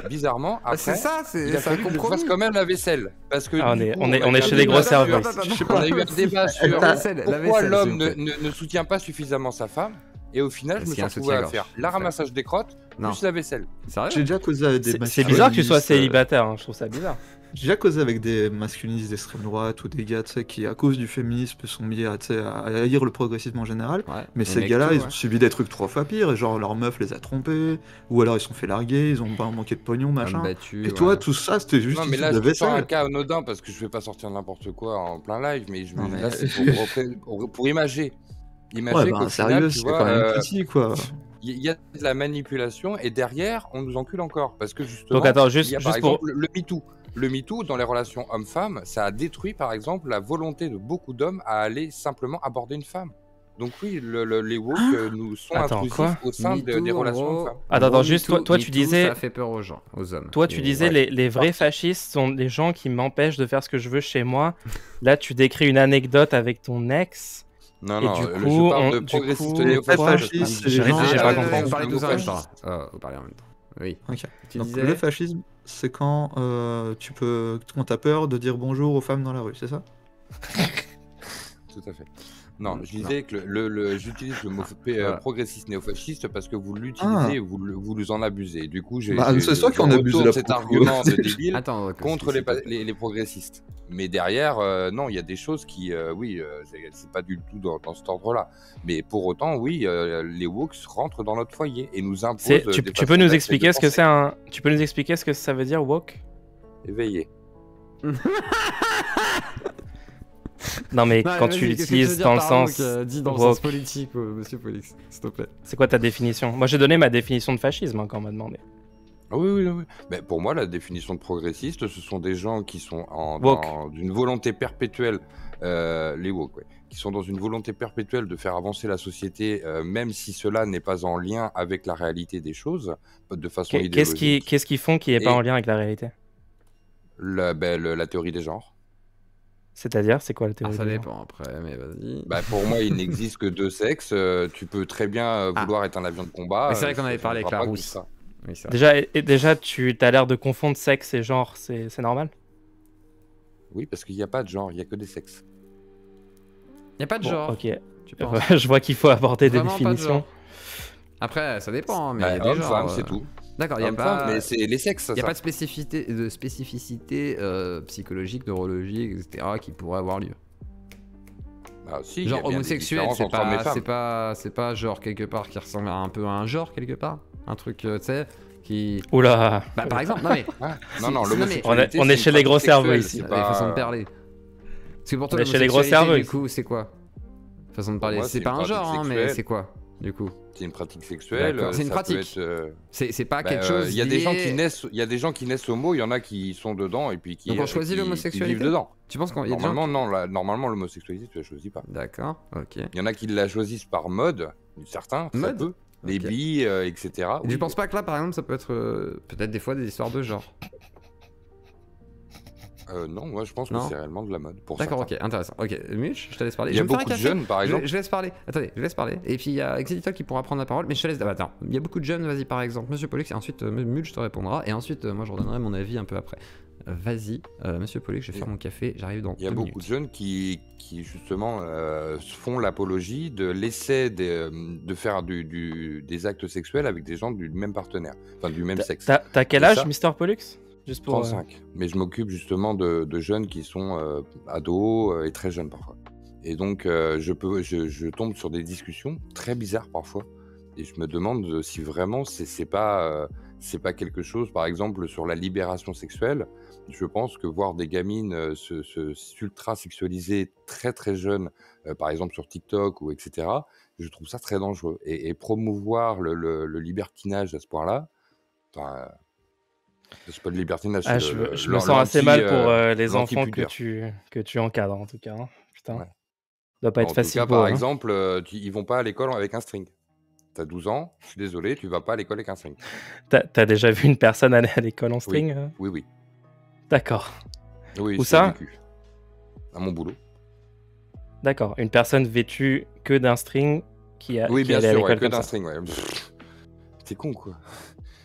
Bizarrement, Ah, après, c'est ça, il c'est a un fallu que je compromis. fasse quand même la vaisselle. Parce que Ah, du coup, on est a eu chez un les gros débat serveurs sur- ici. On a eu un débat sur La vaisselle, la pourquoi vaisselle, l'homme s'il vous plaît. ne soutient pas suffisamment sa femme. Et au final, je Parce me qu'il y suis a un retrouvé à soutien-gorge. faire la ramassage des crottes, Non. plus la vaisselle. Sérieux? J'ai déjà causé avec des C'est bizarre que tu sois masculinistes, célibataire, hein, je trouve ça bizarre. J'ai déjà causé avec des masculinistes d'extrême droite ou des gars tu sais, qui, à cause du féminisme, sont mis à, tu sais, à haïr le progressisme en général. Ouais. Mais Les ces mecs, gars-là, tout, ils ouais. ont subi des trucs 3 fois pires, et genre leur meuf les a trompés, ou alors ils se sont fait larguer, ils ont pas manqué de pognon, machin. Battu, Et toi, ouais. tout ça, c'était juste Non, mais issu là, de je sors un vaisselle. cas anodin parce que je vais pas sortir n'importe quoi en plein live, mais, Non, mais- là, c'est pour imager. Imager Ouais, qu'au bah, final, sérieux, tu c'est vois, quand même critique, quoi. il y a de la manipulation et derrière, on nous encule encore. Parce que justement, Donc attends, il y a par juste pour... exemple le MeToo. Le MeToo, dans les relations hommes-femmes, ça a détruit par exemple la volonté de beaucoup d'hommes à aller simplement aborder une femme. Donc oui, les woke nous sont Attends, intrusifs quoi au sein MeToo, des en relations gros, hommes-femmes. Attends, en gros, juste, MeToo- toi, tu MeToo, disais- Ça fait peur aux gens, aux hommes. Toi, tu Et- disais ouais. les vrais fascistes sont des gens qui m'empêchent de faire ce que je veux chez moi. Là, tu décris une anecdote avec ton ex. Non, Et non, du je coup, parle de du progressiste coup, néo-fasciste. les fascistes, c'est les J'ai gens- j'ai Ah, pas ouais, compris. Vous parlez tous en même temps. Fasciste. Vous parlez en même temps. Oui. Ok. Tu Donc disais... le fascisme, c'est quand quand t'as peur de dire bonjour aux femmes dans la rue, c'est ça? Tout à fait. Non, Non. je disais que j'utilise le mot Voilà. progressiste néo-fasciste parce que vous l'utilisez, vous en abusez. Du coup, Bah, c'est toi qui en je abuse, retourne là, cet pour le coup. argument de débile Attends, contre s'il te plaît. les progressistes. Mais derrière, non, il y a des choses qui, oui, c'est pas du tout dans cet ordre-là. Mais pour autant, oui, les woke rentrent dans notre foyer et nous imposent. Tu des peux façons nous d'être et expliquer de ce que penser. c'est un... Tu peux nous expliquer ce que ça veut dire woke? Éveillé. Non mais Non, quand vas-y, tu qu'est-ce que l'utilises veux dire dans le par sens, woke, dis dans le woke. sens politique, monsieur Polix, s'il te plaît. C'est quoi ta définition? Moi j'ai donné ma définition de fascisme hein, quand on m'a demandé. Ah oui, oui, oui. Mais pour moi, la définition de progressiste, ce sont des gens qui sont Woke. dans une volonté perpétuelle, les woke, ouais, qui sont dans une volonté perpétuelle de faire avancer la société, même si cela n'est pas en lien avec la réalité des choses, de façon idéologique. Qu'est-ce qu'ils font qui est pas Et- en lien avec la réalité? La théorie des genres. C'est-à-dire, c'est quoi la Ah, théorie ça du genre? dépend après, mais vas-y. Bah, pour moi, il n'existe que deux sexes. Tu peux très bien vouloir être un avion de combat. Mais c'est vrai qu'on ça avait ne parlé avec fera la pas que rousse. ça. Oui, c'est vrai. Déjà, tu as l'air de confondre sexe et genre, c'est normal? Oui, parce qu'il n'y a pas de genre, il n'y a que des sexes. Y a pas de Bon, genre, ok. tu penses? Je vois qu'il faut apporter des Vraiment pas de définitions. genre. Après, ça dépend, mais Bah, y a des homme, genres, femme, c'est tout. D'accord, y a Homme, pas... femme, mais c'est les sexes, Il n'y a ça. pas de spécificité psychologique, neurologique, etc. qui pourrait avoir lieu. Ah, si, il y a Genre bien des homosexuel, différences c'est entre hommes et pas, femmes. c'est pas genre quelque part qui ressemble un peu à un genre quelque part, un truc tu sais qui. Oula. Bah par exemple, non mais Ah, Si, non, non, si, non, mais- l'homosexualité, On est c'est chez une les gros pratique cerveaux sexuelle, ici. c'est les pas- façons de parler. Parce que pour toi, On est chez les gros l'homosexualité, cerveaux du ici. coup, c'est quoi? Façon de parler, moi, c'est c'est pas une un genre, pratique hein, mais sexuelle. c'est quoi du coup? C'est une pratique sexuelle. D'accord. C'est une ça peut pratique. être, C'est pas bah, quelque chose. Il y a des gens lié- qui naissent, il y a des gens qui naissent homo, il y en a qui sont dedans et puis qui. Donc on choisit qui l'homosexualité vivent dedans. Tu penses qu'il y a des gens Normalement, non. Normalement, l'homosexualité, tu la choisis pas. D'accord, ok. Il y en a qui la choisissent par mode, certains, très Mode peu. les Ok. billes, etc. Et tu penses pas que là, par exemple, ça peut être peut-être des fois des histoires de genre? Non, moi je pense que Non. c'est réellement de la mode. Pour D'accord, certains. ok, intéressant. Ok, Mitch, je te laisse parler. Il y Je a vais me faire un beaucoup de café. jeunes, par exemple. Je laisse parler. Attendez, je laisse parler. Et puis il y a Exeditor qui pourra prendre la parole, mais je te laisse. Ah, attends, il y a beaucoup de jeunes, vas-y par exemple, Monsieur Pollux, et ensuite Mulch te répondra, et ensuite moi je redonnerai mon avis un peu après. Vas-y, Monsieur Pollux, je vais faire mon café, j'arrive dans Il y a 2 beaucoup minutes. de jeunes qui justement font l'apologie de l'essai de faire des actes sexuels avec des gens du même partenaire, enfin du même sexe. T'as quel Et âge, ça, Mister Pollux? Juste pour. 35. Mais je m'occupe justement de jeunes qui sont ados et très jeunes parfois. Et donc je tombe sur des discussions très bizarres parfois. Et je me demande si vraiment c'est pas quelque chose, par exemple sur la libération sexuelle. Je pense que voir des gamines s'ultra sexualiser très très jeunes, par exemple sur TikTok ou etc., je trouve ça très dangereux. Et promouvoir le libertinage à ce point-là, enfin, c'est pas le libertinage, Ah, c'est je me sens assez mal pour les enfants que l'anti-pudeur. tu encadres en tout cas. Hein. Putain, Ouais. doit pas être En tout facile cas, pour par eux. Hein. exemple, ils vont pas à l'école avec un string. T'as 12 ans, je suis désolé, tu vas pas à l'école avec un string. T'as déjà vu une personne aller à l'école en Oui, string oui. D'accord. Oui, Où c'est ça? vécu. À mon boulot. D'accord. Une personne vêtue que d'un string qui Oui, qui bien allait à sûr, ouais, l'école que comme d'un ça. string, ouais. T'es con, quoi.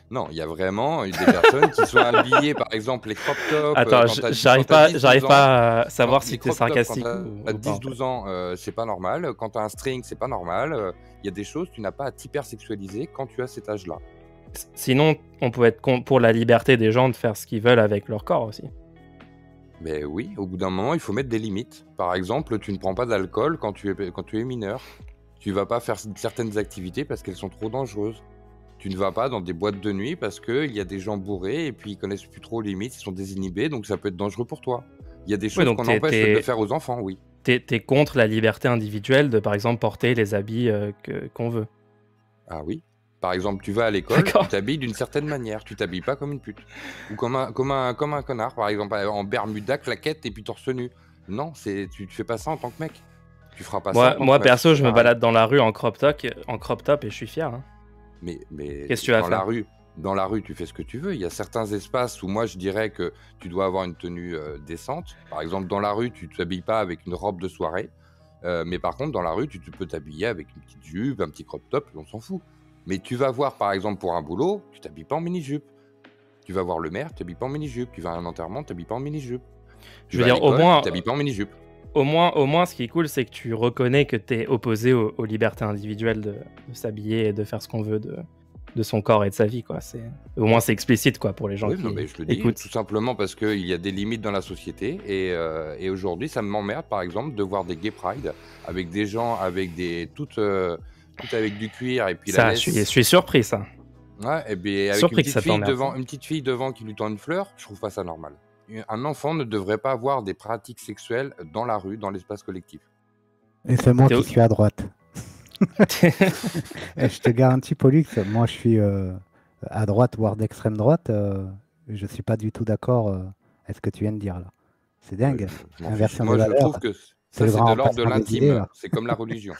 Non, il y a vraiment des personnes qui sont habillées, par exemple, les crop tops. Attends, Quand t'as j'arrive 10-12 ans, pas à savoir les si t'es crop tops, quand sarcastique t'as ou pas. En fait. 10-12 ans, c'est pas normal. Quand t'as un string, c'est pas normal. Il y a des choses, tu n'as pas à t'hypersexualiser quand tu as cet âge-là. Sinon, on peut être pour la liberté des gens de faire ce qu'ils veulent avec leur corps aussi. Mais oui, au bout d'un moment, il faut mettre des limites. Par exemple, tu ne prends pas d'alcool quand tu es mineur. Tu vas pas faire certaines activités parce qu'elles sont trop dangereuses. Tu ne vas pas dans des boîtes de nuit parce qu'il y a des gens bourrés et puis ils connaissent plus trop les limites, ils sont désinhibés, donc ça peut être dangereux pour toi. Il y a des choses donc qu'on empêche de faire aux enfants, oui. T'es contre la liberté individuelle de, par exemple, porter les habits qu'on veut. Ah oui. Par exemple, tu vas à l'école, D'accord. tu t'habilles d'une certaine manière, tu t'habilles pas comme une pute. Ou comme un connard, par exemple, en bermuda, claquette et puis torse nu. Non, tu fais pas ça en tant que mec. Tu feras pas ça en tant que Moi meuf, perso, c'est je me pareil. balade dans la rue en crop top et je suis fier. Hein. Mais Qu'est-ce que tu vas faire? dans la rue, tu fais ce que tu veux. Il y a certains espaces où moi, je dirais que tu dois avoir une tenue décente. Par exemple, dans la rue, tu ne t'habilles pas avec une robe de soirée. Mais par contre, dans la rue, tu peux t'habiller avec une petite jupe, un petit crop top, on s'en fout. Mais tu vas voir, par exemple, pour un boulot, tu t'habilles pas en mini-jupe. Tu vas voir le maire, tu t'habilles pas en mini-jupe. Tu vas à un enterrement, tu t'habilles pas en mini-jupe. Je veux dire, au Tu moins, t'habilles pas en mini-jupe. au moins, ce qui est cool, c'est que tu reconnais que t'es opposé aux libertés individuelles de s'habiller et de faire ce qu'on veut de son corps et de sa vie, quoi. Au moins, c'est explicite, quoi, pour les gens Oui, qui non, mais je le dis écoutent. tout simplement parce qu'il y a des limites dans la société et aujourd'hui, ça m'emmerde, par exemple, de voir des gay pride avec des gens avec tout avec du cuir et puis la Ça, laisse. je suis surpris, ça. Ouais, et bien avec Surpris que ça t'emmerde. une petite fille devant qui lui tend une fleur, je trouve pas ça normal. Un enfant ne devrait pas avoir des pratiques sexuelles dans la rue, dans l'espace collectif. Et c'est moi Théo- qui suis à droite. Et je te garantis, Pollux, moi je suis à droite, voire d'extrême droite. Je suis pas du tout d'accord avec ce que tu viens de dire là. C'est dingue. Je m'en fiche. Inversion Moi, de je valeurs. trouve que ça, le c'est grand de l'ordre de remplacement des idées, l'intime. là. C'est comme la religion.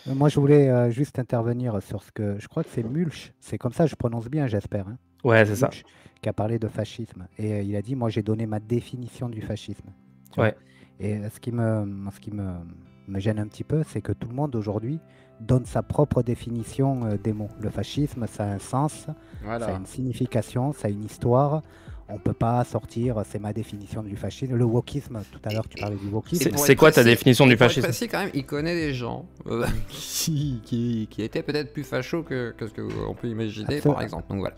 Moi je voulais juste intervenir sur ce que je crois que c'est Mulch. C'est comme ça, je prononce bien, j'espère. Hein. Ouais, c'est ça. Mulch qui a parlé de fascisme. Et il a dit, moi j'ai donné ma définition du fascisme. Tu Ouais. vois. Et ce qui me gêne un petit peu, c'est que tout le monde aujourd'hui donne sa propre définition des mots. Le fascisme, ça a un sens, ça a une signification, ça a une histoire. On peut pas sortir, c'est ma définition du fascisme. Le wokisme, tout à l'heure tu parlais du wokisme. C'est quoi ta définition du fascisme? Précis quand même, il connaît des gens qui étaient peut-être plus fachos que ce qu'on peut imaginer, par exemple. Donc voilà.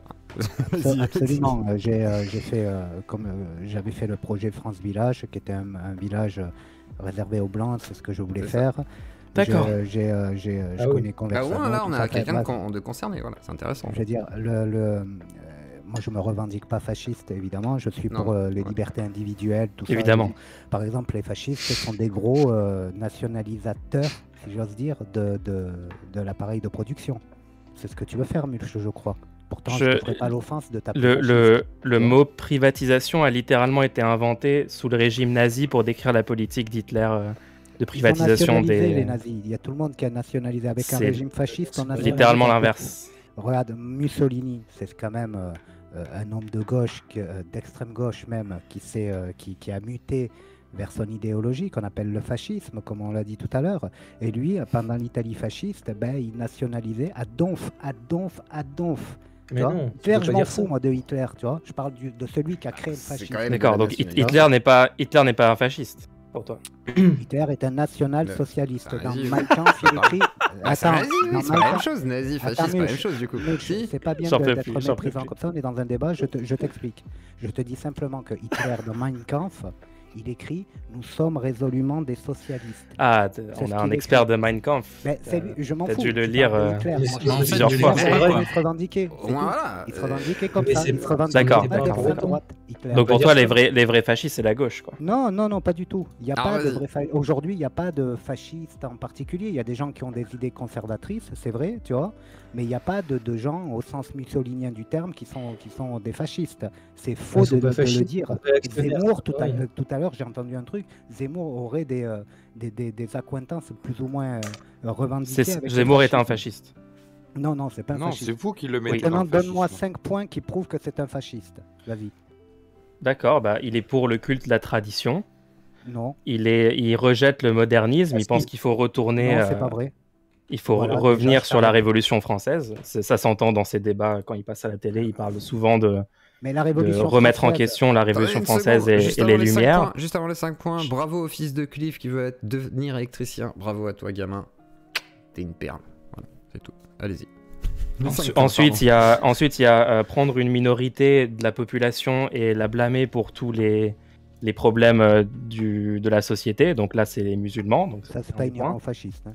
Absolument. J'ai fait comme j'avais fait le projet France Village, qui était un village réservé aux blancs, c'est ce que je voulais C'est ça. faire. D'accord. Je connais Ah Conversano. ouais, là, tout on ça, a quelqu'un bref. de concerné, voilà, c'est intéressant. Je veux dire, moi je me revendique pas fasciste, évidemment. Je suis Non, pour les ouais. libertés individuelles, tout Évidemment. ça. Par exemple, les fascistes ce sont des gros nationalisateurs, si j'ose dire, de l'appareil de production. C'est ce que tu veux faire, Mulch, je crois. Pourtant, je ne ferai pas l'offense de taper Le mot privatisation a littéralement été inventé sous le régime nazi pour décrire la politique d'Hitler privatisation nationalisé, des... les nazis. Il y a tout le monde qui a nationalisé. Avec un C'est régime fasciste, on a littéralement l'inverse. Regarde, Mussolini, c'est quand même un homme de gauche, d'extrême gauche même, qui a muté vers son idéologie qu'on appelle le fascisme, comme on l'a dit tout à l'heure. Et lui, pendant l'Italie fasciste, il nationalisait à donf. Mais non, tu Hitler, peux je pas m'en dire fous, ça. moi, de Hitler, tu vois. Je parle de celui qui a créé le fascisme. quand même- D'accord, donc nationaliste. Hitler n'est pas un fasciste, pour toi. Hitler est un national-socialiste. Le- Dans nazi. Mein Kampf, il écrit... C'est nazi, dans c'est Mein pas la même Kampf- chose, nazi, Attends, fasciste, c'est pas la Mulch, même chose du coup. Mulch, Si. c'est pas bien J'en peux d'être plus, j'en peux méprisant plus. comme ça, on est dans un débat, je t'explique. Je te dis simplement que Hitler, dans Mein Kampf, il écrit « Nous sommes résolument des socialistes Ah, C'est on ce a un qu'il expert écrit. de Mein Kampf. ». Je m'en t'as fous. dû le je lire, parle de Hitler. Mais Moi, c'est- en fait, plusieurs je fois. l'ai Il dit, quoi. se revendiquait. Au moins, voilà. Il se revendiquait comme Mais ça. c'est- Il se revendiquait D'accord. pas d'extrême D'accord. droite, Hitler. Donc pour va toi, dire ça. les vrais fascistes, c'est la gauche, quoi. Non, pas du tout. Il y a Alors, pas de vas-y. vrai Aujourd'hui, il n'y a pas de fascistes en particulier. Il y a des gens qui ont des idées conservatrices, c'est vrai, tu vois. Mais il n'y a pas de gens, au sens mussolinien du terme, qui sont des fascistes. C'est faux Ils sont de pas le fascistes, dire. ils sont réactionnaires, Zemmour, c'est pareil. tout à l'heure, j'ai entendu un truc. Zemmour aurait des accointances plus ou moins revendiquées. avec le Zemmour est un fascisme. fasciste. Non, c'est pas un Non, fasciste. c'est vous qui le Oui. mettez dans Maintenant, le donne-moi fascisme. 5 points qui prouvent que c'est un fasciste. Vas-y. D'accord, il est pour le culte de la tradition. Non. Il rejette le modernisme. Il Parce pense qu'il- qu'il faut retourner. Non, c'est pas vrai. Il faut Voilà, revenir déjà, sur la ça- Révolution française. Ça s'entend dans ses débats quand il passe à la télé. Il parle souvent de Mais la de Révolution remettre en française, question la Révolution Attendez une française seconde, et juste les avant 5 Lumières. points, juste avant les 5 points, bravo au fils de Cliff qui veut devenir électricien. Bravo à toi, gamin. T'es une perle. Voilà, c'est tout. Allez-y. Les 5 points, Ensuite, il y a prendre une minorité de la population et la blâmer pour tous les problèmes de la société. Donc là, c'est les musulmans. Donc ça, c'est un pas des inhérent points. aux fascistes. Hein.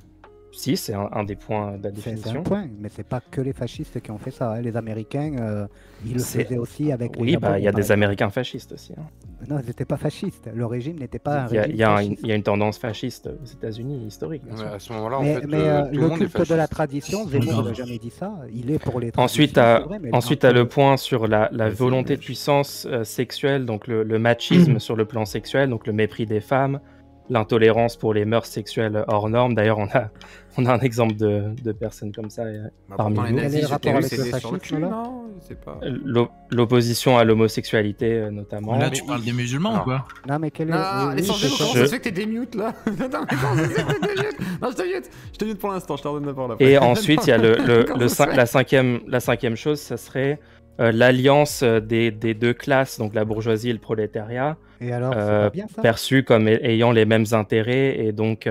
Si, c'est un des points de la C'est un définition. point, mais c'est pas que les fascistes qui ont fait ça. Hein. Les Américains, ils le C'est- faisaient aussi avec les Oui, il y Japonais, a par des exemple. Américains fascistes aussi. Hein. Non, ils n'étaient pas fascistes. Le régime n'était pas un Il y a- régime il y a fasciste. il y a une tendance fasciste aux États-Unis historique. bien Ouais, sûr. à ce moment-là, en Mais, fait, mais, tout le le monde est culte de la fasciste. tradition, Zemmour n'a jamais dit ça. Il est pour les Ensuite, traditions, c'est vrai, mais Ensuite, tu as le point sur la volonté de puissance sexuelle, donc le machisme sur le plan sexuel, donc le mépris des femmes, l'intolérance pour les mœurs sexuelles hors normes. D'ailleurs, on a un exemple de personnes comme ça. Bah, Parmi pourtant, nous. les Quel est nazis, le rapport avec c'était le sur le fascisme, cul, là non C'est pas... L'opposition à l'homosexualité, notamment. Là, tu parles des musulmans ou Alors, quoi? Non, mais quel est... Non, oui, les oui, changements, je- comment je- ça se fait que t'es démute là Attends, mais comment ça se fait que t'es démute Non, je te mute pour l'instant, je te redonne la parole après. Et ensuite, il y a Comment ça se fait la cinquième chose, ça serait l'alliance des deux classes, donc la bourgeoisie et le prolétariat, Et alors, c'est pas bien ça perçus comme ayant les mêmes intérêts et donc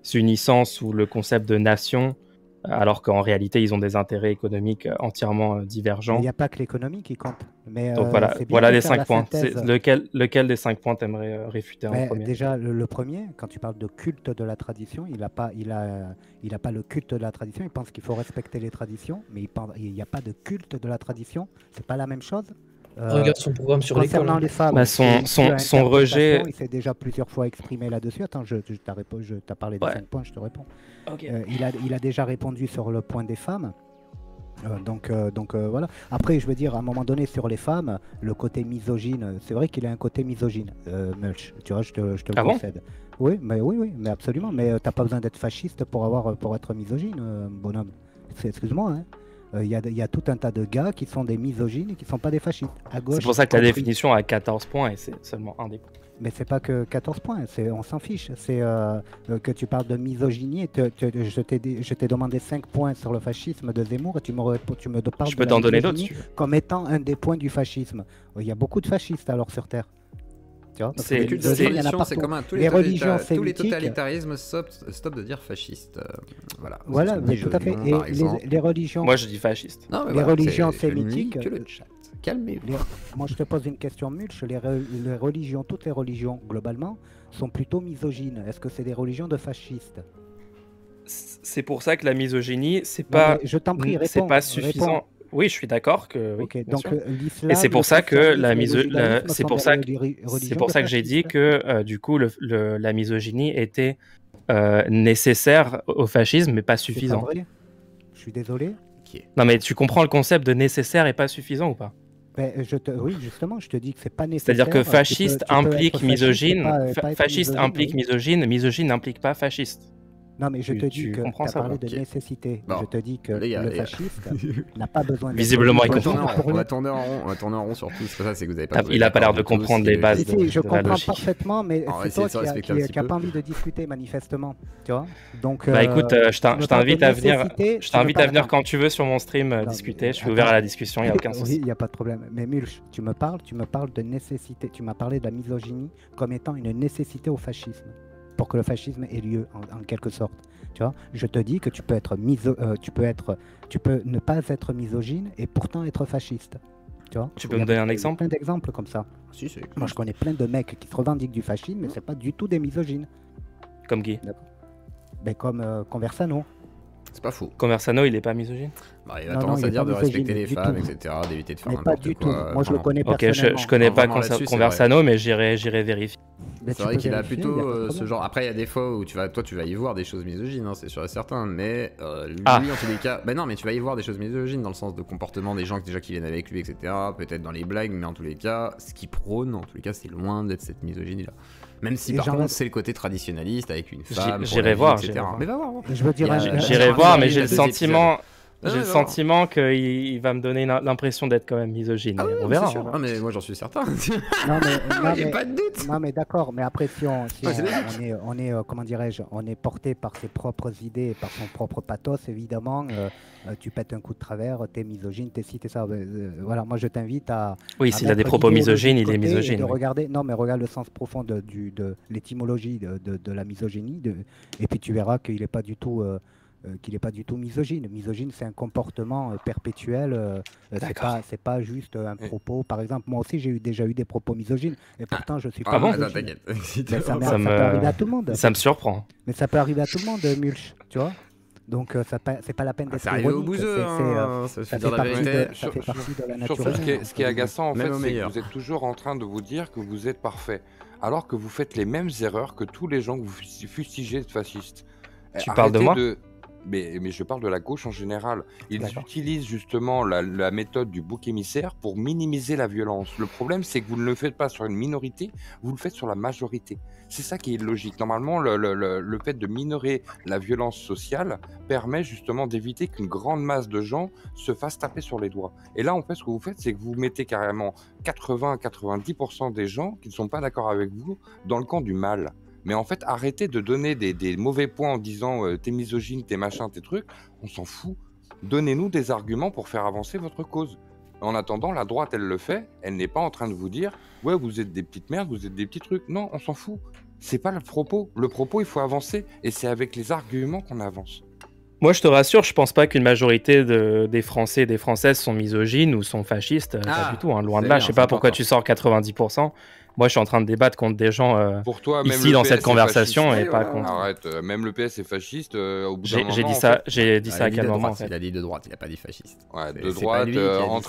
s'unissant sous le concept de nation, alors qu'en réalité, ils ont des intérêts économiques entièrement Il divergents. n'y a pas que l'économie qui compte. Mais, Donc voilà, c'est bien voilà de les faire la 5 points. synthèse. C'est lequel des 5 points t'aimerais réfuter en Mais premier? déjà, le premier, quand tu parles de culte de la tradition, il a pas le culte de la tradition. Il pense qu'il faut respecter les traditions, mais il n'y a pas de culte de la tradition. C'est pas la même chose. Regarde son programme sur l'école. Concernant les femmes, Bah, c'est son une interprétation, rejet- il s'est déjà plusieurs fois exprimé là-dessus. Attends, je t'ai parlé des Ouais. 5 points, je te réponds. Ok. Il a déjà répondu sur le point des femmes. Donc voilà. Après, je veux dire, à un moment donné, sur les femmes, le côté misogyne, c'est vrai qu'il a un côté misogyne, Mulch. Tu vois, je te le Ah bon concède. Oui, mais absolument. Mais t'as pas besoin d'être fasciste pour être misogyne, bonhomme. Excuse-moi, hein. Il y a tout un tas de gars qui sont des misogynes et qui sont pas des fascistes. À gauche, C'est pour ça que la compris. définition a 14 points et c'est seulement un des points. Mais c'est pas que 14 points, on s'en fiche. C'est que tu parles de misogynie. Je t'ai demandé 5 points sur le fascisme de Zemmour et tu me parles Je de peux la t'en donner d'autres. misogynie comme étant un des points du fascisme. Il y a beaucoup de fascistes alors sur Terre. Tu vois, parce que C'est- les Le culte de misogynes, la il y en a tradition, c'est partout. commun. Tous Les religions tous les sémitiques- totalitarismes stop de dire fasciste. Voilà. Voilà, C'est ce mais que tout dit à fait. Jolyon, Et par exemple. les religions. Moi, je dis fasciste. Non, mais les voilà, religions c'est- je nie sémitiques, que le chat. Calmez-vous. Moi, je te pose une question, Mulch. Les religions, toutes les religions, globalement, sont plutôt misogynes. Est-ce que c'est des religions de fascistes? C'est pour ça que la misogynie, c'est Non, pas, mais je t'en prie, c'est réponds. pas suffisant. Oui, je suis d'accord que. Oui, Ok, bien donc sûr. l'islam. Et c'est pour le ça que christianisme la et le miso- judaïsme la- c'est sont pour des ça religions C'est pour de ça que j'ai dit fascistes. que du coup, la misogynie était nécessaire au fascisme, mais pas C'est pas suffisant. vrai. Je suis désolé. Non, mais tu comprends le concept de nécessaire et pas suffisant ou pas? Oui, justement, je te dis que c'est pas nécessaire. C'est-à-dire que fasciste implique misogyne, fasciste implique misogyne, misogyne n'implique pas fasciste. Non, mais je te dis que tu as parlé de nécessité. Je te dis que le fasciste n'a pas besoin de... Visiblement, il comprend. On va tourner en rond sur tout. C'est ça, c'est que vous avez pas... Il a pas l'air de comprendre les bases de la logique. Je comprends parfaitement, mais c'est toi qui n'a pas envie de discuter, manifestement. Tu vois. Donc, bah écoute, je t'invite à venir. Je t'invite à venir quand tu veux sur mon stream discuter. Je suis ouvert à la discussion, il n'y a aucun souci. Oui, il n'y a pas de problème. Mais Mulch, tu me parles de nécessité. Tu m'as parlé de la misogynie comme étant une nécessité au fascisme, pour que le fascisme ait lieu, en quelque sorte. Tu vois, je te dis que tu peux ne pas être misogyne et pourtant être fasciste. Tu vois, tu peux me donner un exemple? Plein d'exemples comme ça. Si, moi, je connais plein de mecs qui se revendiquent du fascisme, mais c'est pas du tout des misogynes. Comme qui? Ben, comme Conversano. C'est pas faux. Conversano, il est pas misogyne? Bah, il a tendance à dire de respecter les femmes, etc., d'éviter de faire n'importe quoi. Pas du tout. Moi, je le connais personnellement. Ok, je connais pas Conversano, mais j'irai vérifier. C'est vrai qu'il a plutôt ce genre. Après, il y a des fois où tu vas y voir des choses misogynes, hein, c'est sûr et certain. Mais lui, en tous les cas, non, mais tu vas y voir des choses misogynes dans le sens de comportement des gens déjà qui viennent avec lui, etc. Peut-être dans les blagues, mais en tous les cas, ce qu'il prône, en tous les cas, c'est loin d'être cette misogynie-là. Même si par contre c'est le côté traditionnaliste avec une femme, j'irai voir, etc. Mais va voir. Je veux dire, j'irai voir, mais j'ai le sentiment. J'ai le sentiment qu'il va me donner l'impression d'être quand même misogyne. Ah oui, on verra. Ah mais moi j'en suis certain. Non mais pas de doute. Non mais d'accord, mais après si on est comment dirais-je, on est porté par ses propres idées et par son propre pathos, évidemment, tu pètes un coup de travers, t'es misogyne, t'es ci, t'es ça. Voilà, moi je t'invite à... Oui, s'il a des propos misogynes, il est misogyne. De regarder, non mais regarde le sens profond de l'étymologie de la misogynie, et puis tu verras qu'il n'est pas du tout... qu'il n'est pas du tout misogyne. Misogyne, c'est un comportement perpétuel. C'est pas juste un propos. Par exemple, moi aussi, j'ai déjà eu des propos misogynes, et pourtant, je suis pas misogyne. Ça peut arriver à tout le monde. Ça me surprend. Mais ça peut arriver à tout le monde, Mulch, tu vois. Donc, c'est pas la peine d'être ironique. Ça fait partie de la nature. Ce qui est agaçant, en fait, c'est que vous êtes toujours en train de vous dire que vous êtes parfait, alors que vous faites les mêmes erreurs que tous les gens que vous fustigez de fascistes. Tu parles de moi? Mais je parle de la gauche en général. Ils utilisent justement la méthode du bouc émissaire pour minimiser la violence. Le problème, c'est que vous ne le faites pas sur une minorité, vous le faites sur la majorité. C'est ça qui est illogique. Normalement, le fait de minorer la violence sociale permet justement d'éviter qu'une grande masse de gens se fassent taper sur les doigts. Et là, en fait, ce que vous faites, c'est que vous mettez carrément 80-90% des gens qui ne sont pas d'accord avec vous dans le camp du mal. Mais en fait, arrêtez de donner des mauvais points en disant t'es misogyne, t'es machin, t'es trucs. On s'en fout. Donnez-nous des arguments pour faire avancer votre cause. En attendant, la droite, elle le fait. Elle n'est pas en train de vous dire ouais, vous êtes des petites merdes, vous êtes des petits trucs. Non, on s'en fout. C'est pas le propos. Le propos, il faut avancer. Et c'est avec les arguments qu'on avance. Moi, je te rassure, je pense pas qu'une majorité des Français et des Françaises sont misogynes ou sont fascistes. Pas du tout, hein, loin de là. Je sais pas pourquoi tu sors 90%. Moi, je suis en train de débattre contre des gens pour toi, ici même dans PS cette conversation fasciste. et pas contre. Arrête, même le PS est fasciste. Au bout d'un moment, j'ai dit ça à quel moment en fait. Il a dit de droite, il a pas dit fasciste. Ouais, de droite, en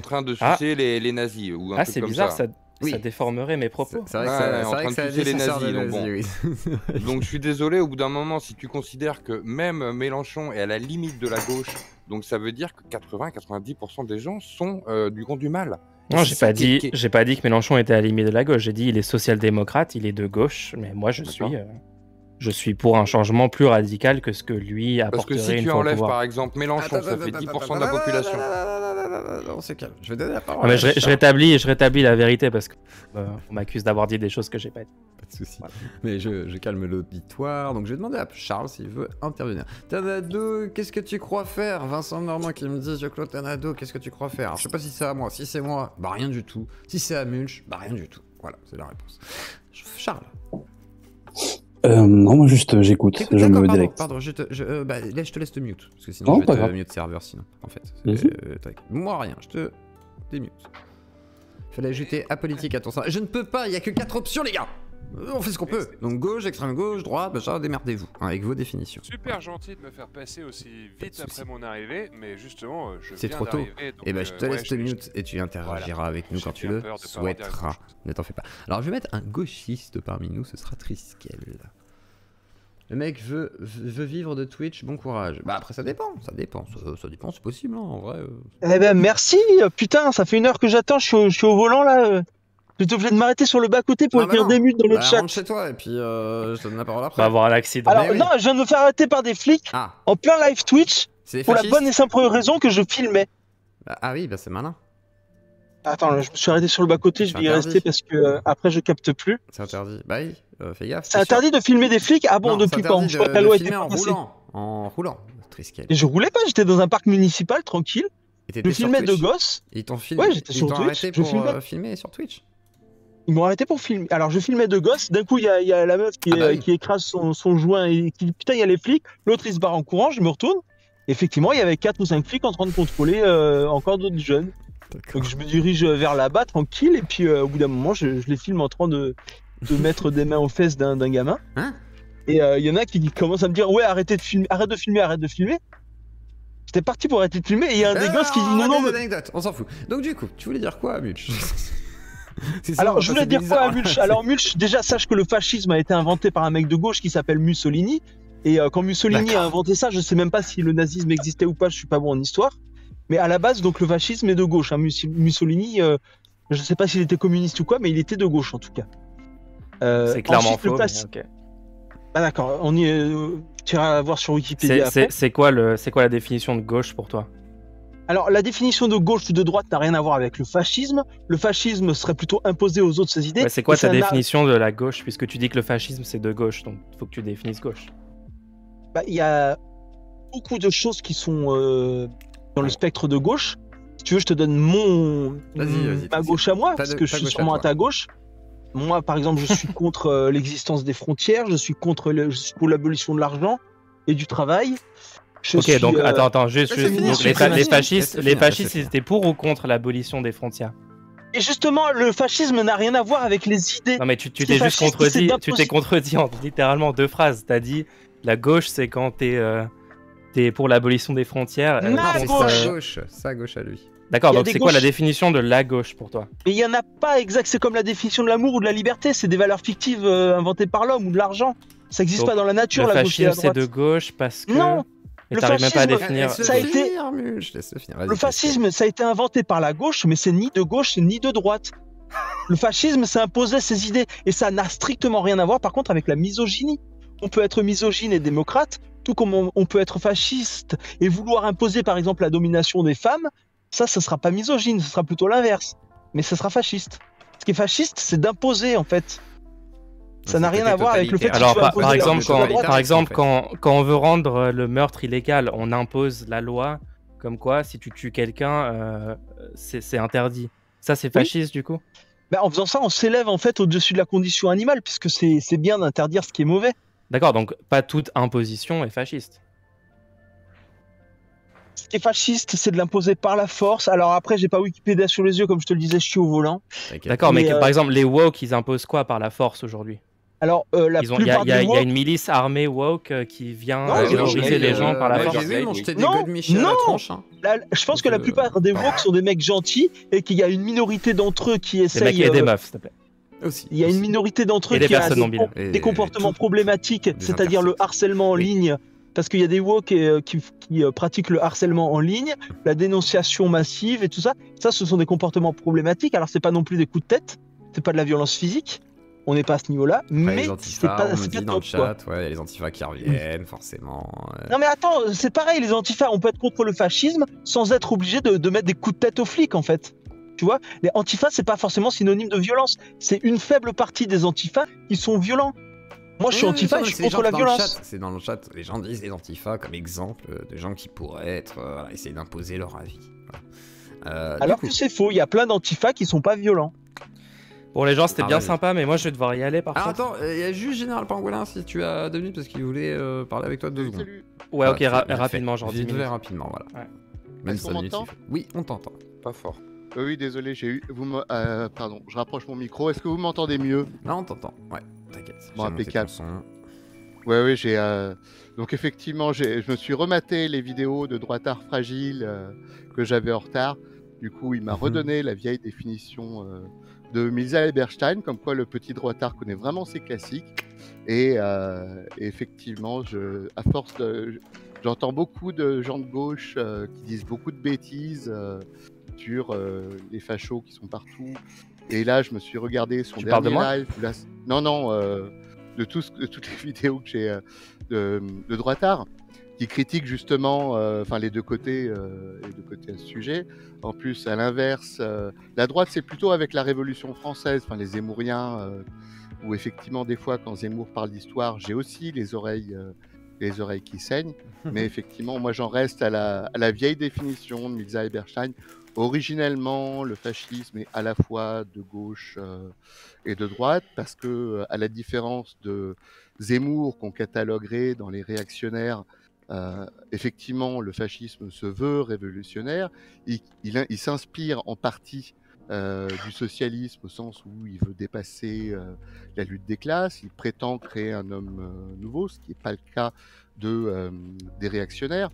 train de sucer les nazis ou un truc c'est comme bizarre, ça. Ça déformerait mes propos. C'est vrai que ça a dit les nazis. Donc bon. Donc je suis désolé, au bout d'un moment, si tu considères que même Mélenchon est à la limite de la gauche, donc ça veut dire que 80-90% des gens sont du camp du mal. Non, j'ai pas dit que Mélenchon était à la limite de la gauche. J'ai dit il est social-démocrate, il est de gauche, mais moi je suis pour un changement plus radical que ce que lui apporterait. Parce que si tu enlèves par exemple Mélenchon, ça fait 10% de la population. On se calme. Je vais donner la parole. Je rétablis la vérité parce qu'on m'accuse d'avoir dit des choses que j'ai pas dit. Pas de soucis. Voilà. Mais je calme l'auditoire. Donc je vais demander à Charles s'il veut intervenir. Tanado, qu'est-ce que tu crois faire? Vincent Normand qui me dit Jean-Claude Tanado, qu'est-ce que tu crois faire? Alors, je sais pas si c'est à moi. Si c'est moi, bah rien du tout. Si c'est à Mulch, bah rien du tout. Voilà, c'est la réponse. Charles. Non, moi juste j'écoute, je me direct. Pardon, je te laisse te mute, parce que sinon je vais te mute serveur sinon, en fait. Moi rien, je te démute. Fallait ajouter apolitique à ton sein. Je ne peux pas, il y a que 4 options les gars. On fait ce qu'on peut. Donc gauche, extrême gauche, droite, machin, démerdez-vous, hein, avec vos définitions. Super gentil de me faire passer aussi vite après mon arrivée, mais justement, c'est trop tôt. Et bah je te laisse te mute et tu interagiras avec nous quand tu le souhaiteras. Ne t'en fais pas. Alors je vais mettre un gauchiste parmi nous, ce sera Triskel. Le mec veut vivre de Twitch, bon courage. Bah après ça dépend, ça dépend, c'est possible hein, en vrai. Eh ben merci, putain, ça fait 1 heure que j'attends, je suis au volant là. J'étais obligé de m'arrêter sur le bas-côté pour écrire des mutes dans le chat. Rentre chez toi et puis je te donne la parole après. On va avoir un accident. Alors non, je viens de me faire arrêter par des flics en plein live Twitch pour la bonne et simple raison que je filmais. Ah oui, bah c'est malin. Attends, je me suis arrêté sur le bas-côté, je vais y rester parce que après je capte plus. C'est interdit. Bah oui, fais gaffe. C'est interdit de filmer des flics? Ah bon, depuis quand? Je crois que la loi était en roulant. En roulant. Triskel. Et je roulais pas, j'étais dans un parc municipal tranquille. Je filmais deux gosses. Ils t'ont filmé. Ouais, j'étais sur Twitch. Ils t'ont arrêté pour filmer sur Twitch. Ils m'ont arrêté pour filmer. Alors je filmais deux gosses. D'un coup, il y a la meuf qui écrase son joint et qui dit putain, il y a les flics. L'autre il se barre en courant. Je me retourne. Effectivement, il y avait 4 ou 5 flics en train de contrôler encore d'autres jeunes. Donc je me dirige vers là-bas tranquille et puis au bout d'un moment je les filme en train de mettre des mains aux fesses d'un gamin. Hein? Et il y en a qui commencent à me dire ouais arrête de filmer. J'étais parti pour arrêter de filmer et il y a un des gosses qui dit non. Anecdote, on s'en fout. Donc du coup, tu voulais dire quoi, Mulch? Alors je voulais dire quoi à Mulch? Alors Mulch, déjà sache que le fascisme a été inventé par un mec de gauche qui s'appelle Mussolini. Et quand Mussolini a inventé ça, je sais même pas si le nazisme existait ou pas, je suis pas bon en histoire. Mais à la base, donc le fascisme est de gauche. Hein. Mussolini, je sais pas s'il était communiste ou quoi, mais il était de gauche en tout cas. C'est clairement faux. Okay. Ah d'accord, on y est. Tu iras voir sur Wikipédia. C'est quoi la définition de gauche pour toi? Alors la définition de gauche ou de droite n'a rien à voir avec le fascisme. Le fascisme serait plutôt imposé aux autres ses idées. C'est quoi ta définition de la gauche, puisque tu dis que le fascisme c'est de gauche, donc il faut que tu définisses gauche. Bah, y a beaucoup de choses qui sont dans le spectre de gauche. Si tu veux, je te donne ma gauche à moi, parce que je suis sûrement à ta gauche. Moi, par exemple, je suis contre l'existence des frontières, je suis pour l'abolition de l'argent et du travail. Donc attends, juste. Donc, les fascistes, ils étaient pour ou contre l'abolition des frontières? Et justement, le fascisme n'a rien à voir avec les idées. Non mais tu t'es juste contredit, tu t'es contredit en littéralement 2 phrases. T'as dit la gauche c'est quand t'es pour l'abolition des frontières. Sa gauche à lui. D'accord, donc c'est quoi la définition de la gauche pour toi? Mais il n'y en a pas exact, c'est comme la définition de l'amour ou de la liberté, c'est des valeurs fictives inventées par l'homme ou de l'argent. Ça n'existe pas dans la nature, la gauche et la droite. Le fascisme c'est de gauche parce que... Non. Et t'arrives même pas à définir... Le fascisme, ça a été inventé par la gauche, mais c'est ni de gauche ni de droite. Le fascisme, ça imposait ses idées, et ça n'a strictement rien à voir par contre avec la misogynie. On peut être misogyne et démocrate, tout comme on peut être fasciste et vouloir imposer par exemple la domination des femmes. Ça sera pas misogyne, ce sera plutôt l'inverse. Mais ça sera fasciste. Ce qui est fasciste, c'est d'imposer en fait. Ça n'a rien à voir avec le fait que alors, par exemple, quand on veut rendre le meurtre illégal, on impose la loi comme quoi si tu tues quelqu'un, c'est interdit. Ça, c'est fasciste du coup? En faisant ça, on s'élève en fait au-dessus de la condition animale, puisque c'est bien d'interdire ce qui est mauvais. D'accord, donc pas toute imposition est fasciste. Ce qui est fasciste, c'est de l'imposer par la force. Alors après, j'ai pas Wikipédia sur les yeux, comme je te le disais, je suis au volant. D'accord, mais par exemple, les woke, ils imposent quoi par la force aujourd'hui? Alors, il y a une milice armée woke qui vient terroriser les gens par la force. Non, je pense que la plupart des woke sont des mecs gentils et qu'il y a une minorité d'entre eux qui essayent... Des mecs et des meufs, s'il te plaît. Aussi, il y a une minorité d'entre eux qui a des comportements problématiques, c'est-à-dire le harcèlement en ligne, parce qu'il y a des woke qui pratiquent le harcèlement en ligne, la dénonciation massive et tout ça. Ça, ce sont des comportements problématiques. Alors, c'est pas non plus des coups de tête, c'est pas de la violence physique. On n'est pas à ce niveau-là, mais c'est pas dans le chat, il y a les antifas qui reviennent, forcément. Non mais attends, c'est pareil, les antifas, on peut être contre le fascisme sans être obligé de mettre des coups de tête aux flics, en fait. Tu vois, les antifas, c'est pas forcément synonyme de violence. C'est une faible partie des antifas qui sont violents. Moi, je suis antifa, je suis contre la violence. C'est dans le chat, les gens disent les antifas comme exemple de gens qui pourraient essayer d'imposer leur avis. Alors que c'est faux, il y a plein d'antifas qui sont pas violents. Bon les gens, c'était bien sympa, mais moi je vais devoir y aller par contre. Attends, il y a juste Général Pangolin si tu as 2 minutes parce qu'il voulait parler avec toi 2 secondes. Ouais, ok, rapidement, genre 10 minutes. Rapidement, voilà. Ouais. Même 5 minutes. Oui, on t'entend. Pas fort. Oui, désolé, pardon, je rapproche mon micro. Est-ce que vous m'entendez mieux? Non, on t'entend. Ouais, t'inquiète. Bon, impeccable. Ouais, j'ai. Donc effectivement, je me suis rematé les vidéos de Droitard Fragile que j'avais en retard. Du coup, il m'a redonné la vieille définition de Milza Eberstein, comme quoi le petit droitard connaît vraiment ses classiques. Et effectivement, à force j'entends beaucoup de gens de gauche qui disent beaucoup de bêtises sur les fachos qui sont partout. Et là, je me suis regardé son dernier live. Là, non, de toutes les vidéos que j'ai de Droitard, qui critiquent justement les deux côtés à ce sujet. En plus, à l'inverse, la droite, c'est plutôt avec la Révolution française, les Zemmouriens, où effectivement, des fois, quand Zemmour parle d'histoire, j'ai aussi les oreilles qui saignent. Mais effectivement, moi, j'en reste à la vieille définition de Mirza Eberstein. Originellement, le fascisme est à la fois de gauche et de droite, parce que, à la différence de Zemmour, qu'on cataloguerait dans les réactionnaires, effectivement, le fascisme se veut révolutionnaire. Il s'inspire en partie du socialisme, au sens où il veut dépasser la lutte des classes. Il prétend créer un homme nouveau, ce qui n'est pas le cas des réactionnaires.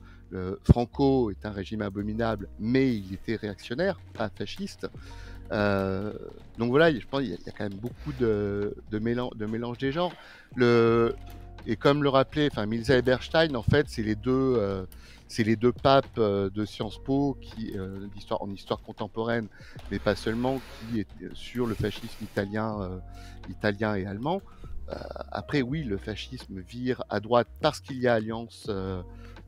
Franco est un régime abominable, mais il était réactionnaire, pas fasciste. Donc voilà, je pense qu'il y a quand même beaucoup de mélange des genres. Et comme le rappelait Mirza Eberstein, en fait, c'est les deux papes de Sciences Po en histoire contemporaine, mais pas seulement, qui est sur le fascisme italien et allemand. Après, oui, le fascisme vire à droite parce qu'il y a alliance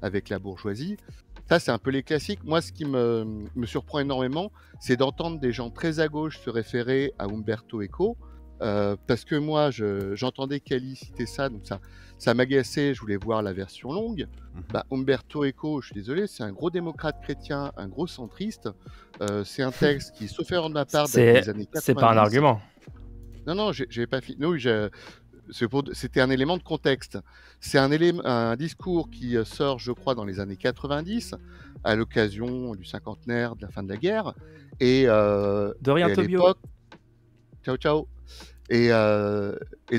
avec la bourgeoisie. Ça, c'est un peu les classiques. Moi, ce qui me surprend énormément, c'est d'entendre des gens très à gauche se référer à Umberto Eco, parce que moi, j'entendais Cali citer ça, donc ça m'agaçait, je voulais voir la version longue. Umberto Eco, je suis désolé, c'est un gros démocrate chrétien, un gros centriste. C'est un texte qui, sauf erreur de ma part, date des années 90. C'est pas un argument. Non, j'ai pas fini. Oui, c'était un élément de contexte. C'est un discours qui sort, je crois, dans les années 90, à l'occasion du cinquantenaire de la fin de la guerre. Et de rien, Tobio. Ciao. Et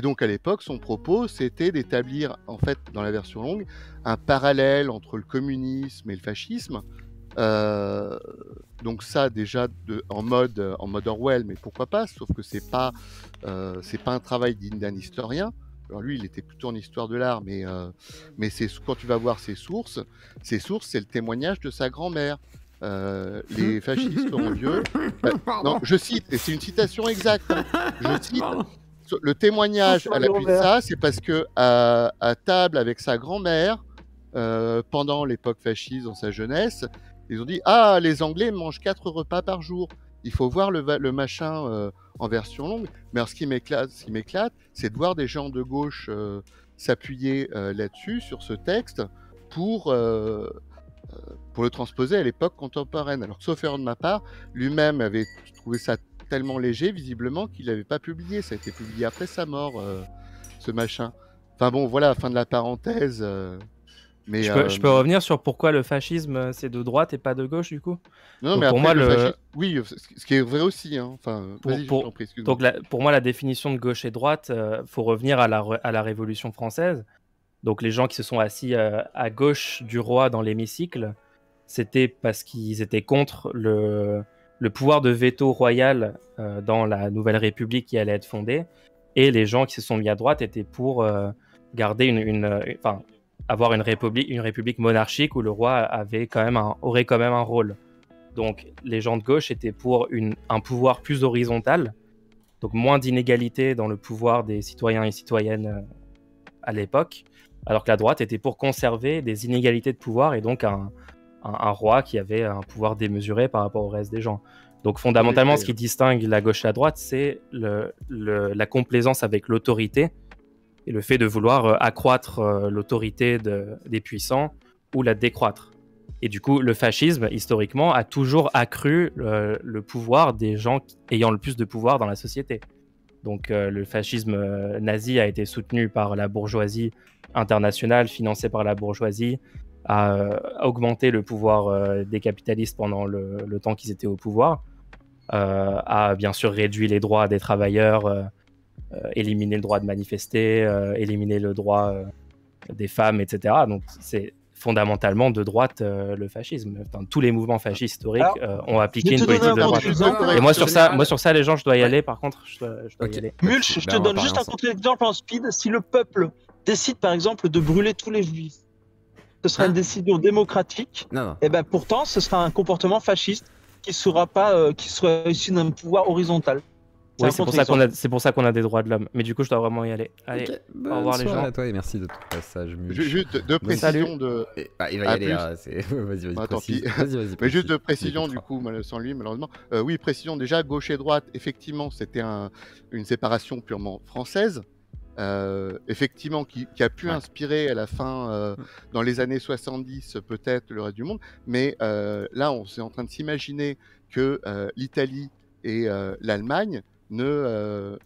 donc à l'époque, son propos, c'était d'établir, en fait, dans la version longue, un parallèle entre le communisme et le fascisme. Donc ça, déjà, en mode Orwell, mais pourquoi pas, sauf que c'est pas un travail digne d'un historien. Alors lui, il était plutôt en histoire de l'art, mais quand tu vas voir ses sources, c'est le témoignage de sa grand-mère. Les fascistes seront vieux. Non, je cite, et c'est une citation exacte. Je cite, le témoignage à l'appui de ça, c'est parce que à table avec sa grand-mère, pendant l'époque fasciste, dans sa jeunesse, ils ont dit: ah, les Anglais mangent 4 repas par jour. Il faut voir le machin en version longue. Mais alors, ce qui m'éclate, c'est de voir des gens de gauche s'appuyer là-dessus, sur ce texte, pour le transposer à l'époque contemporaine. Alors, sauf erreur de ma part, lui-même avait trouvé ça tellement léger, visiblement, qu'il n'avait pas publié. Ça a été publié après sa mort, ce machin. Enfin bon, voilà, fin de la parenthèse. Mais je peux revenir sur pourquoi le fascisme, c'est de droite et pas de gauche, du coup. Non, mais pour après, moi, fascisme... Oui, ce qui est vrai aussi. Hein. Enfin, pour moi, la définition de gauche et droite, faut revenir à la Révolution française. Donc les gens qui se sont assis à gauche du roi dans l'hémicycle, c'était parce qu'ils étaient contre le pouvoir de veto royal dans la nouvelle République qui allait être fondée. Et les gens qui se sont mis à droite étaient pour garder avoir une république monarchique où le roi aurait quand même un rôle. Donc les gens de gauche étaient pour un pouvoir plus horizontal, donc moins d'inégalité dans le pouvoir des citoyens et citoyennes à l'époque, alors que la droite était pour conserver des inégalités de pouvoir et donc un roi qui avait un pouvoir démesuré par rapport au reste des gens. Donc fondamentalement, ce qui distingue la gauche et la droite, c'est la complaisance avec l'autorité et le fait de vouloir accroître l'autorité des puissants ou la décroître. Et du coup, le fascisme, historiquement, a toujours accru le pouvoir des gens ayant le plus de pouvoir dans la société. Donc le fascisme nazi a été soutenu par la bourgeoisie internationale, financé par la bourgeoisie, a augmenté le pouvoir des capitalistes pendant le temps qu'ils étaient au pouvoir, a bien sûr réduit les droits des travailleurs, éliminé le droit de manifester, éliminé le droit des femmes, etc. Donc fondamentalement de droite le fascisme. Enfin, tous les mouvements fascistes historiques ont appliqué une politique de droite. Et moi sur ça, les gens, je dois y aller. Par contre, je dois y aller. Mulch, je te donne juste un contre-exemple en speed. Si le peuple décide par exemple de brûler tous les juifs, ce sera une décision démocratique. Et ben pourtant, ce sera un comportement fasciste qui sera issu d'un pouvoir horizontal. Oui, c'est pour ça qu'on a des droits de l'homme. Mais du coup, je dois vraiment y aller. Allez, au revoir les gens. À toi et merci de ton passage. Juste deux précisions de. Il va y aller. Vas-y. Tant pis. Mais juste deux précisions du coup, sans lui, malheureusement. Oui, précision déjà, gauche et droite. Effectivement, c'était une séparation purement française. Effectivement, qui a pu inspirer à la fin, dans les années 70, peut-être le reste du monde. Mais là, on est en train de s'imaginer que l'Italie et l'Allemagne ne